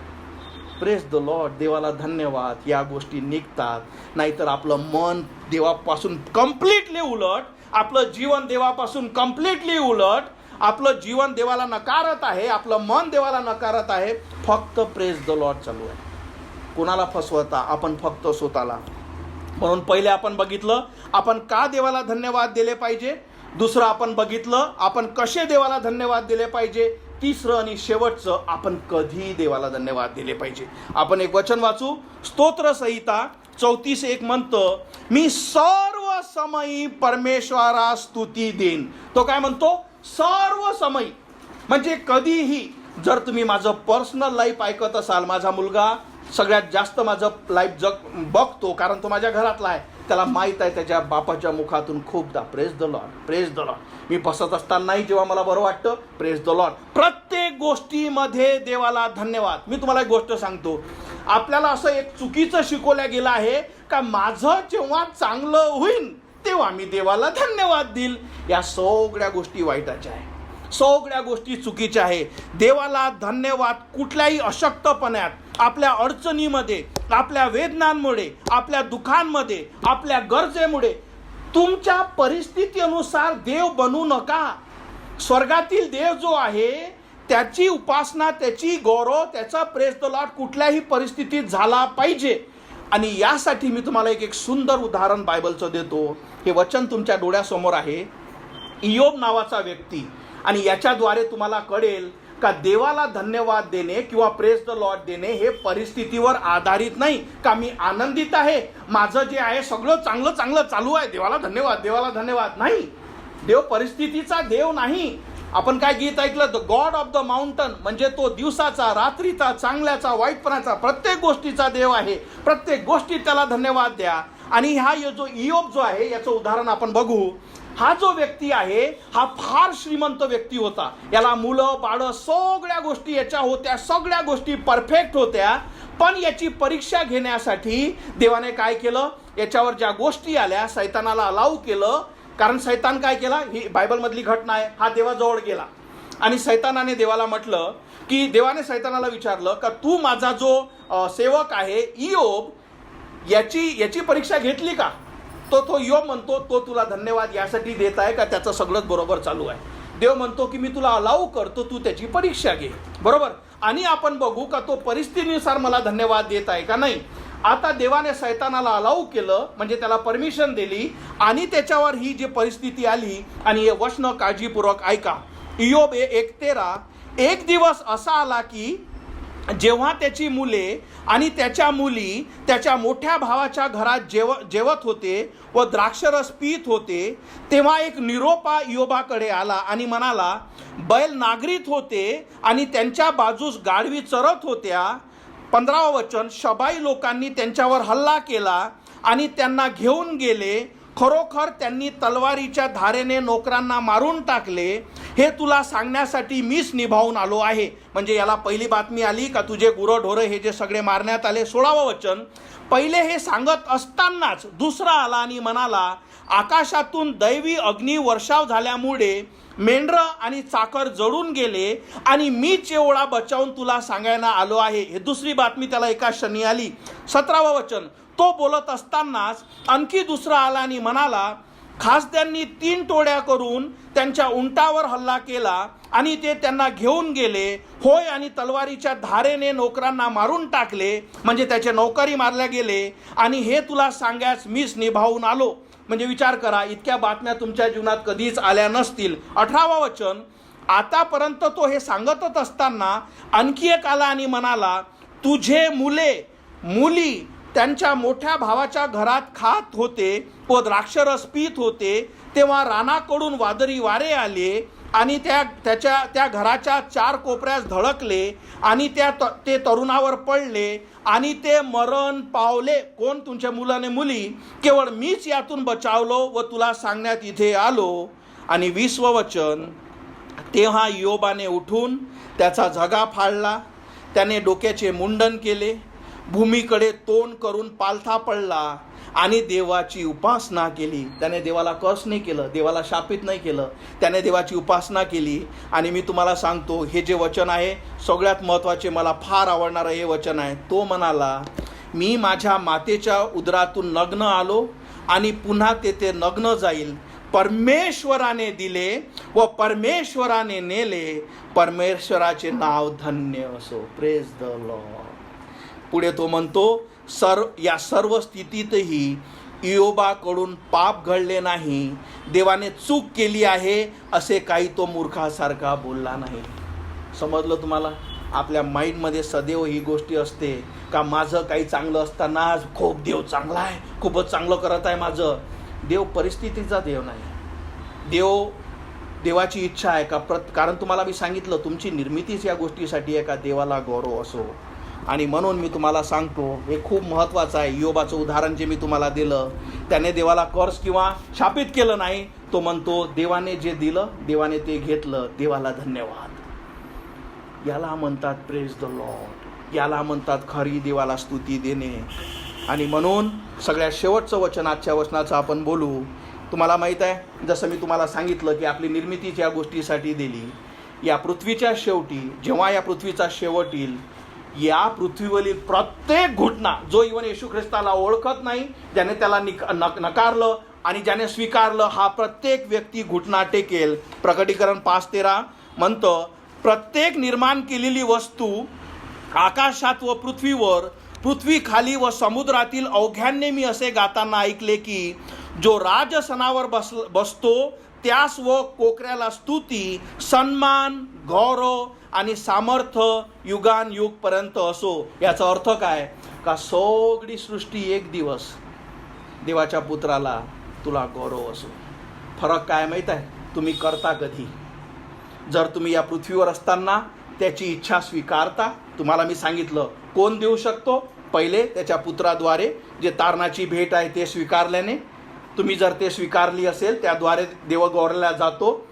praise the lord, देवाला धन्यवाद, या गोष्टी निघतात. नाहीतर आपलं मन देवापासून कम्प्लिटली उलट, आपलं जीवन देवापासून कम्प्लिटली उलट, आपलं जीवन देवाला नकारत आहे, आपलं मन देवाला नकारत आहे. फक्त प्रेज द लॉर्ड चालू आहे. कोणाला फसवता? आपण फक्त स्वतःला. म्हणून पहिले आपण बघितलं आपण का देवाला धन्यवाद दिले पाहिजे. दुसरं आपण बघितलं आपण कसे देवाला धन्यवाद दिले पाहिजे. तिसरं आणि शेवटचं, आपण कधी देवाला धन्यवाद दिले पाहिजे. आपण एक वचन वाचू. स्तोत्र संहिता 34:1 म्हणतं, मी सर्व समयी परमेश्वरा स्तुती देईन. तो काय म्हणतो? सर्व समय. म्हणजे कधीही. जर तुम्ही माझं पर्सनल लाईफ ऐकत असाल, माझा मुलगा सगळ्यात जास्त माझं लाईफ बघतो, कारण तो माझ्या घरातला आहे. त्याला माहीत आहे त्याच्या बापाच्या मुखातून खूपदा praise the lord, praise the lord. मी बसत असतानाही जेव्हा मला बरं वाटतं, प्रेज द लॉर्ड. प्रत्येक गोष्टीमध्ये देवाला धन्यवाद. मी तुम्हाला एक गोष्ट सांगतो, आपल्याला असं एक चुकीचं शिकवलं गेलं आहे का माझं जेव्हा चांगलं होईल तेव्हा मी देवाला धन्यवाद देईल. या सगळ्या गोष्टी वाईटाच्या आहे, सगळ्या गोष्टी चुकीच्या आहे. देवाला धन्यवाद कुठल्याही अशक्तपणात, आपल्या अडचणीमध्ये, आपल्या वेदनांमुळे, आपल्या दुःखांमध्ये, आपल्या गरजेमुळे, तुमच्या परिस्थितीनुसार देव बनू नका. स्वर्गातील देव जो आहे त्याची उपासना, त्याची गौरव, त्याचा प्रेज द लॉर्ड कुठल्याही परिस्थितीत झाला पाहिजे. आणि यासाठी मी तुम्हाला एक सुंदर उदाहरण बायबलचं देतो. हे वचन तुमच्या डोळ्यासमोर आहे. इयोब नावाचा व्यक्ती. आणि याच्याद्वारे तुम्हाला कळेल का देवाला धन्यवाद देणे किंवा प्रेज द लॉर्ड देणे हे परिस्थितीवर आधारित नाही. का मी आनंदित आहे, माझं जे आहे सगळं चांगलं चांगलं चालू आहे, देवाला धन्यवाद, देवाला धन्यवाद. नाही, देव परिस्थितीचा देव नाही. आपण काय गीत ऐकलं? The God of the mountain. म्हणजे तो दिवसाचा, रात्रीचा, चांगल्याचा, वाईटपणाचा, प्रत्येक गोष्टीचा देव आहे. प्रत्येक गोष्टीत त्याला धन्यवाद द्या. आणि हा जो इयोब जो आहे याचं उदाहरण आपण बघू. हा जो व्यक्ती आहे हा फार श्रीमंत व्यक्ती होता. याला मुलं बाळं सगळ्या गोष्टी याच्या होत्या, सगळ्या गोष्टी परफेक्ट होत्या. पण याची परीक्षा घेण्यासाठी देवाने काय केलं? याच्यावर ज्या गोष्टी आल्या सैतानाला अलाऊ केलं. कारण सैतान काय केला? ही बायबलमधली घटना आहे. हा देवाजवळ गेला आणि सैतानाने देवाला म्हटलं की, देवाने सैतानाला विचारलं का तू माझा जो सेवक आहे इयोब, याची परीक्षा घेतली का? तो इयोब म्हणतो तो तुला धन्यवाद यासाठी देत आहे का त्याचं सगळंच बरोबर चालू आहे. देव म्हणतो की मी तुला अलाऊ करतो, तू त्याची परीक्षा घे. बरोबर. आणि आपण बघू का तो परिस्थितीनुसार मला धन्यवाद देत आहे का नाही. आता देवाने सैतानाला अलाऊ केलं, म्हणजे त्याला परमिशन दिली, आणि त्याच्यावर ही जी परिस्थिती आली. आणि हे वचन काळजीपूर्वक ऐका. इयोब 1:13. एक दिवस असा आला की जेव्हा त्याची मुले आणि त्याच्या मुली त्याच्या मोठ्या भावाच्या घरात जेवत होते व द्राक्षरस पीत होते, तेव्हा एक निरोपा इयोबाकडे आला आणि म्हणाला, बैल नागरीत होते आणि त्यांच्या बाजूस गाढवी चरत होत्या. 15वा वचन. शबाई लोकांनी त्यांच्यावर हल्ला केला आणि त्यांना घेऊन गेले. खरोखर त्यांनी तलवारीच्या धारेने नोकरांना मारून टाकले. हे तुला सांगण्यासाठी मीच निभावून आलो आहे. म्हणजे याला पहिली बातमी आली का तुझे गुरंढोरं हे जे सगळे मारण्यात आले. 16वा वचन. पहिले हे सांगत असतानाच दुसरा आला आणि म्हणाला, आकाशातून दैवी अग्नी वर्षाव झाल्यामुळे मेंढरं आणि चाकर जळून गेले आणि मीच एवढा बचावून तुला सांगायला आलो आहे. हे दुसरी बातमी त्याला एका क्षणी आली. 17वा वचन. तो बोलत असतानाच आणखी दुसरा आला आणि म्हणाला, खासद्यांनी 3 टोळ्या करून त्यांच्या उंटावर हल्ला केला आणि ते त्यांना घेऊन गेले. होय, आणि तलवारीच्या धारेने नोकरांना मारून टाकले. म्हणजे त्याचे नौकरी मारल्या गेले. आणि हे तुला सांगायस मीच निभावून आलो. म्हणजे विचार करा, इतक्या बातम्या तुमच्या जीवनात कधीच आल्या नसतील. 18वा वचन. आतापर्यंत तो हे सांगतच असताना आणखी एक आला आणि म्हणाला, तुझे मुली त्यांच्या मोठ्या भावाच्या घरात खात होते व द्राक्षरस पीत होते, तेव्हा रानाकडून वादळी वारे आले आणि त्या घराच्या 4 कोपऱ्यास धडकले आणि ते तरुणावर पडले आणि ते मरण पावले. कोण? तुमच्या मुलाने मुली. केवळ मीच यातून बचावलो व तुला सांगण्यात इथे आलो. आणि 20वं वचन. तेव्हा इयोबाने उठून त्याचा झगा फाडला, त्याने डोक्याचे मुंडन केले, भूमीकडे तोंड करून पालथा पडला आणि देवाची उपासना केली. त्याने देवाला कर्स नाही केलं, देवाला शापित नाही केलं, त्याने देवाची उपासना केली. आणि मी तुम्हाला सांगतो, हे जे वचन आहे सगळ्यात महत्त्वाचे, मला फार आवडणारं हे वचन आहे. तो म्हणाला, मी माझ्या मातेच्या उदरातून नग्न आलो आणि पुन्हा तेथे नग्न जाईल. परमेश्वराने दिले व परमेश्वराने नेले, परमेश्वराचे नाव धन्य असो. Praise the Lord. पुढे तो म्हणतो, या सर्व स्थितीतही इयोबाकडून पाप घडले नाही, देवाने चूक केली आहे असे काही तो मूर्खासारखा बोलला नाही. समजलं तुम्हाला? आपल्या माइंडमध्ये सदैव ही गोष्टी असते का माझं काही चांगलं असताना खूप देव चांगला आहे, खूपच चांगलं करत आहे माझं. देव परिस्थितीचा देव नाही. देवाची इच्छा आहे का कारण तुम्हाला मी सांगितलं, तुमची निर्मितीच या गोष्टीसाठी आहे का देवाला गौरव असो. आणि म्हणून मी तुम्हाला सांगतो, हे खूप महत्त्वाचं आहे. इयोबाचं उदाहरण जे मी तुम्हाला दिलं, त्याने देवाला कर्स किंवा शापित केलं नाही. तो म्हणतो, देवाने जे दिलं देवाने ते घेतलं, देवाला धन्यवाद. याला म्हणतात प्रेज द लॉर्ड. याला म्हणतात खरी देवाला स्तुती देणे. आणि म्हणून सगळ्यात शेवटचं वचन आजच्या वचनाचं आपण बोलू. तुम्हाला माहीत आहे, जसं मी तुम्हाला सांगितलं की आपली निर्मितीच या गोष्टीसाठी दिली. या पृथ्वीच्या शेवटी, जेव्हा या पृथ्वीचा शेवट येईल, या पृथ्वीवरील प्रत्येक घटना, जो इवन येशू ख्रिस्ताला ओळखत नाही, ज्याने त्याला नकारलं आणि ज्याने स्वीकारलं, हा प्रत्येक व्यक्ती घुटना टेकेल. प्रकटीकरण 5:13 म्हणतं, प्रत्येक निर्माण केलेली वस्तू आकाशात व पृथ्वीवर, पृथ्वी खाली व समुद्रातील अवघ्यांनी मी असे गाताना ऐकले की जो राजसनावर बसतो त्यास व कोकऱ्याला स्तुती, सन्मान, गौरव आणि सामर्थ्य युगान युगपर्यंत असो. याचा अर्थ काय? का सगळी सृष्टी एक दिवस देवाच्या पुत्राला तुला गौरव असो. फरक काय माहीत आहे? तुम्ही करता कधी. जर तुम्ही या पृथ्वीवर असताना त्याची इच्छा स्वीकारता, तुम्हाला मी सांगितलं कोण देऊ शकतो? पहिले त्याच्या पुत्राद्वारे, जे तारणाची भेट आहे ते स्वीकारल्याने. तुम्ही जर ते स्वीकारली असेल, त्याद्वारे देव गौरवला जातो.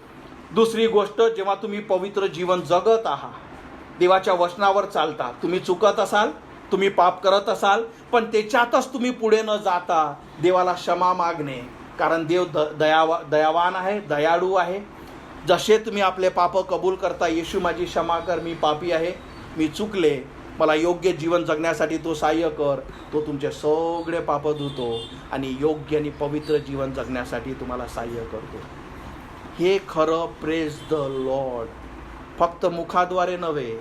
दुसरी गोष्ट, जेव्हा तुम्ही पवित्र जीवन जगत आहात, देवाच्या वचनावर चालता, तुम्ही चुकत असाल, तुम्ही पाप करत असाल, पण त्याच्यातच तुम्ही पुढे न जाता देवाला क्षमा मागणे. कारण देव दयावान आहे, दयाळू आहे. जसे तुम्ही आपले पाप कबूल करता, येशू माझी क्षमा कर, मी पापी आहे, मी चुकले, मला योग्य जीवन जगण्यासाठी तो सहाय्य कर. तो तुमचे सगळे पाप धुतो आणि योग्य आणि पवित्र जीवन जगण्यासाठी तुम्हाला सहाय्य करतो. हे खरं प्रेज द लॉर्ड फक्त मुखाद्वारे नव्हे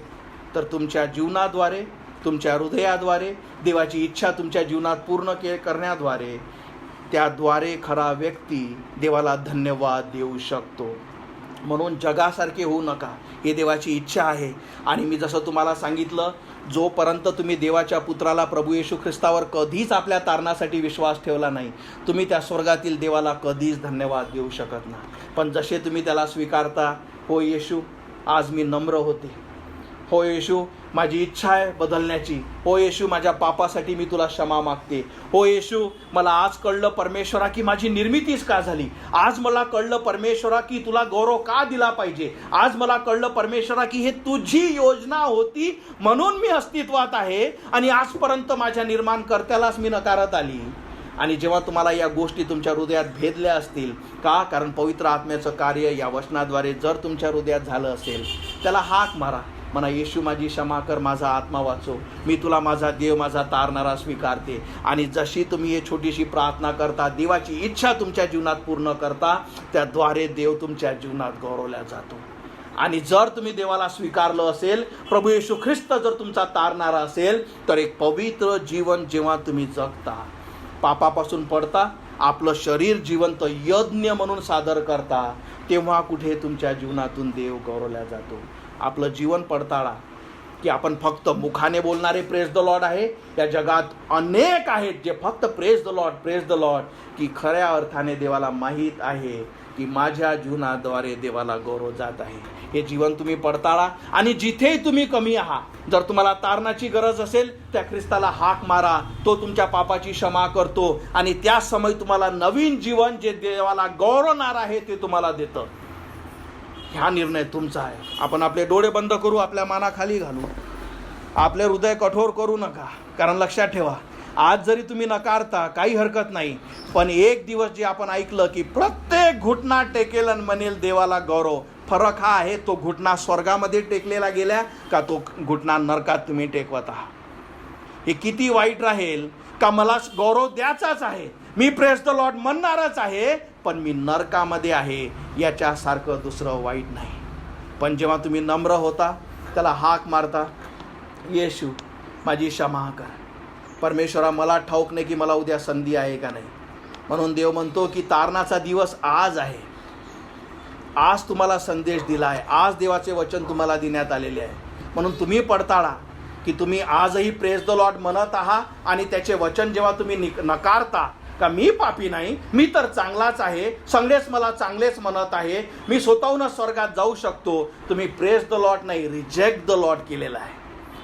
तर तुमच्या जीवनाद्वारे, तुमच्या हृदयाद्वारे, देवाची इच्छा तुमच्या जीवनात पूर्ण करण्याद्वारे, त्याद्वारे खरा व्यक्ती देवाला धन्यवाद देऊ शकतो. म्हणून जगासारखे होऊ नका, हे देवाची इच्छा आहे. आणि मी जसं तुम्हाला सांगितलं, जोपर्यंत तुम्ही देवाच्या पुत्राला प्रभू येशू ख्रिस्तावर कधीच आपल्या तारणासाठी विश्वास ठेवला नाही, तुम्ही त्या स्वर्गातील देवाला कधीच धन्यवाद देऊ शकत नाही. पण जसे तुम्ही त्याला स्वीकारता, हो येशू आज मी नम्र होते, हो येशू माझी इच्छा आहे बदलण्याची, हो येशू माझ्या पापासाठी मी तुला क्षमा मागते, हो येशू मला आज कळलं परमेश्वरा की माझी निर्मितीच का झाली, आज मला कळलं परमेश्वरा की तुला गौरव का दिला पाहिजे, आज मला कळलं परमेश्वरा की हे तुझी योजना होती म्हणून मी अस्तित्वात आहे आणि आजपर्यंत माझ्या निर्माणकर्त्यालाच मी नकारत आली. आणि जेव्हा तुम्हाला या गोष्टी तुमच्या हृदयात भेदल्या असतील का, कारण पवित्र आत्म्याचं कार्य या वचनाद्वारे जर तुमच्या हृदयात झालं असेल, त्याला हाक मारा, म्हणा येशू माझी क्षमा कर, माझा आत्मा वाचव, मी तुला माझा देव, माझा तारणारा स्वीकारते. आणि जशी तुम्ही हे छोटीशी प्रार्थना करता, देवाची इच्छा तुमच्या जीवनात पूर्ण करता, त्याद्वारे देव तुमच्या जीवनात गौरवला जातो. आणि जर तुम्ही देवाला स्वीकारलं असेल, प्रभू येशू ख्रिस्त जर तुमचा तारणारा असेल, तर एक पवित्र जीवन जेव्हा तुम्ही जगता, पापापासून पडता, आपलं शरीर जिवंत यज्ञ म्हणून सादर करता, तेव्हा कुठे तुमच्या जीवनातून देव गौरवला जातो. आपलं जीवन पडताळा की आपण फक्त मुखाने बोलणारे प्रेज द लॉर्ड आहे, या जगात अनेक आहेत जे फक्त praise the lord, praise the Lord, की खऱ्या अर्थाने देवाला माहीत आहे की माझ्या जीवनाद्वारे देवाला गौरव जात आहे. हे जीवन तुम्ही पडताळा. आणि जिथे तुम्ही कमी आहात, जर तुम्हाला तारणाची गरज असेल, त्या ख्रिस्ताला हाक मारा, तो तुमच्या पापाची क्षमा करतो आणि त्या समय तुम्हाला नवीन जीवन जे देवाला गौरवणार आहे ते तुम्हाला देतं. हा निर्णय तुमचा आहे. आपण आपले डोळे बंद करू, आपल्या मानाखाली घालू, आपले हृदय कठोर करू नका. कारण लक्षात ठेवा, आज जरी तुम्ही नकारता काही हरकत नाही, पण एक दिवस जे आपण ऐकलं की प्रत्येक घुटना टेकेल आणि म्हणेल देवाला गौरव, फरक हा आहे तो घुटना स्वर्गामध्ये टेकलेला गेल्या का तो घुटना नरकात तुम्ही टेकवत आहात. हे किती वाईट राहील का मला गौरव द्यायचाच आहे, मी प्रेज द लॉर्ड म्हणणारच आहे, पण मी नरकामध्ये आहे, याच्यासारखं दुसरं वाईट नाही. पण जेव्हा तुम्ही नम्र होता, त्याला हाक मारता, येशू माझी क्षमा कर, परमेश्वरा मला ठाऊक नाही की मला उद्या संधी आहे का नाही. म्हणून देव म्हणतो की तारणाचा दिवस आज आहे, आज तुम्हाला संदेश दिला आहे, आज देवाचे वचन तुम्हाला देण्यात आलेले आहे. म्हणून तुम्ही पडताळा की तुम्ही आजही प्रेज द लॉर्ड म्हणत आहात आणि त्याचे वचन जेव्हा तुम्ही नकारता का मी पापी नाही, मी तर चांगलाच आहे, सगळेच मला चांगलेच म्हणत आहे, मी स्वतःहूनच स्वर्गात जाऊ शकतो, तुम्ही प्रेज द लॉर्ड नाही, रिजेक्ट द लॉर्ड केलेला आहे.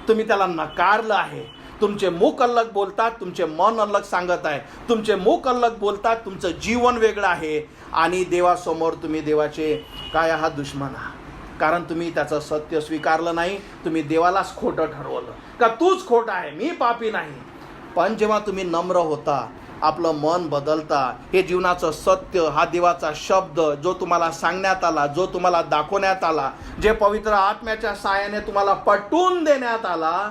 तुम्ही त्याला नकारलं आहे. तुमचे मुख अलग बोलतात, तुमचे मन अलग सांगत आहे, तुमचे मुख अलग बोलतात, तुमचं जीवन वेगळं आहे आणि देवासमोर तुम्ही देवाचे काय आहात, दुश्मन आहात. कारण तुम्ही त्याचं सत्य स्वीकारलं नाही, तुम्ही देवालाच खोटं ठरवलं का तूच खोटा आहे, मी पापी नाही. पण जेव्हा तुम्ही नम्र होता, आपलं मन बदलता, हे जीवनाचं सत्य, हा देवाचा शब्द जो तुम्हाला सांगण्यात आला, जो तुम्हाला दाखवण्यात आला, जे पवित्र आत्म्याच्या साहाय्याने तुम्हाला पटवून देण्यात आला,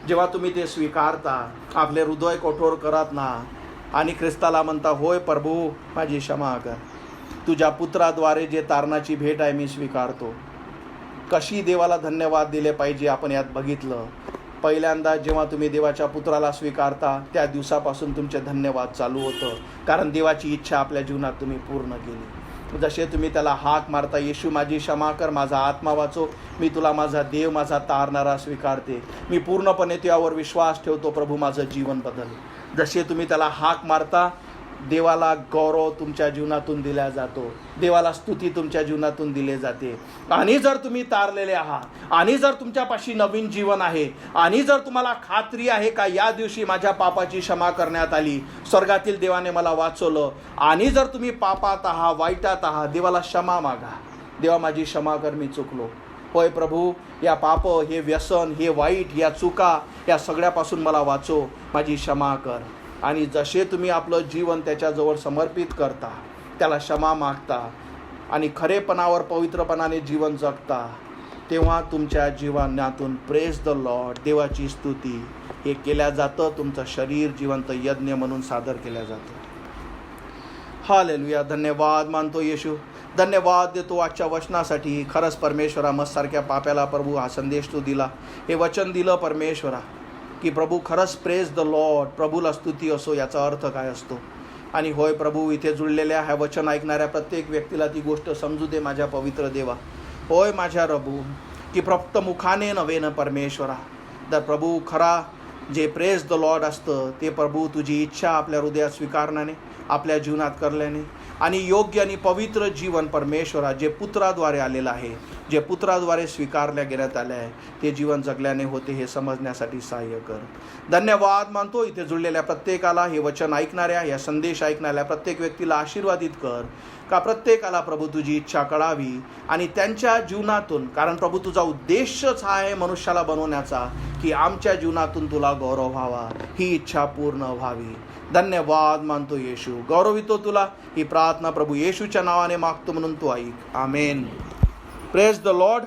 जेव्हा तुम्ही ते स्वीकारता, आपले हृदय कठोर करत ना आणि ख्रिस्ताला म्हणता, होय प्रभू माझी क्षमा कर, तुझ्या पुत्राद्वारे जे तारणाची भेट आहे मी स्वीकारतो. कशी देवाला धन्यवाद दिले पाहिजे आपण यात बघितलं. पहिल्यांदा जेव्हा तुम्ही देवाच्या पुत्राला स्वीकारता, त्या दिवसापासून तुमचे धन्यवाद चालू होतं, कारण देवाची इच्छा आपल्या जीवनात तुम्ही पूर्ण केली. जसे तुम्ही त्याला हाक मारता, येशू माझी क्षमा कर, माझा आत्मा वाचव, मी तुला माझा देव, माझा तारणारा स्वीकारते, मी पूर्णपणे त्यावर विश्वास ठेवतो, प्रभू माझं जीवन बदल. जसे तुम्ही त्याला हाक मारता, देवाला गौरव तुमच्या जीवनातून दिला जातो, देवाला स्तुती तुमच्या जीवनातून दिली जाते. आणि जर तुम्ही तारलेले आहात आणि जर तुमच्यापाशी नवीन जीवन आहे आणि जर तुम्हाला खात्री आहे का या दिवशी माझ्या पापाची क्षमा करण्यात आली, स्वर्गातील देवाने मला वाचवलं, आणि जर तुम्ही पापात आहात, वाईटात आहात, देवाला क्षमा मागा, देवा माझी क्षमा कर, मी चुकलो, होय प्रभू या पाप, हे व्यसन, हे वाईट, या चुका, या सगळ्यापासून मला वाचव, माझी क्षमा कर. आणि जसे तुम्ही आपलं जीवन त्याच्याजवळ समर्पित करता, त्याला क्षमा मागता आणि खरेपणावर पवित्रपणाने जीवन जगता, तेव्हा तुमच्या जीवनातून प्रेज द लॉर्ड, देवाची स्तुती हे केल्या जातं. तुमचं शरीर जिवंत यज्ञ म्हणून सादर केल्या जातं. हालेलुया. धन्यवाद मानतो येशू, धन्यवाद देतो आजच्या वचनासाठी. खरंच परमेश्वरा, मस्सारख्या पाप्याला प्रभू हा संदेश तू दिला, हे वचन दिलं परमेश्वरा, की प्रभू खरंच प्रेज द लॉर्ड, प्रभूला स्तुती असो, याचा अर्थ काय असतो. आणि होय प्रभू, इथे जुळलेल्या ह्या वचन ऐकणाऱ्या प्रत्येक व्यक्तीला ती गोष्ट समजू दे माझ्या पवित्र देवा. होय माझ्या प्रभू, की फक्त मुखाने नव्हे ना परमेश्वरा, तर प्रभू खरा जे प्रेज द लॉर्ड असतं ते प्रभू तुझी इच्छा आपल्या हृदयात स्वीकारण्याने, आपल्या जीवनात करल्याने, आणि योग्य आणि पवित्र जीवन परमेश्वरा जे पुत्राद्वारे आलेलं आहे, जे पुत्राद्वारे स्वीकारल्या घेण्यात आले आहे, ते जीवन जगल्याने होते हे समजण्यासाठी सहाय्य कर. धन्यवाद मानतो. इथे जुळलेल्या प्रत्येकाला, हे वचन ऐकणाऱ्या, या संदेश ऐकणाऱ्या प्रत्येक व्यक्तीला आशीर्वादित कर, का प्रत्येकाला प्रभू तुझी इच्छा कळावी आणि त्यांच्या जीवनातून, कारण प्रभू तुझा उद्देशच हा आहे मनुष्याला बनवण्याचा, की आमच्या जीवनातून तुला गौरव व्हावा, ही इच्छा पूर्ण व्हावी. धन्यवाद मानतो येशू, गौरवितो तुला. ही प्रार्थना प्रभू येशूच्या नावाने मागतो म्हणून तू ऐक. आमेन. Praise the Lord.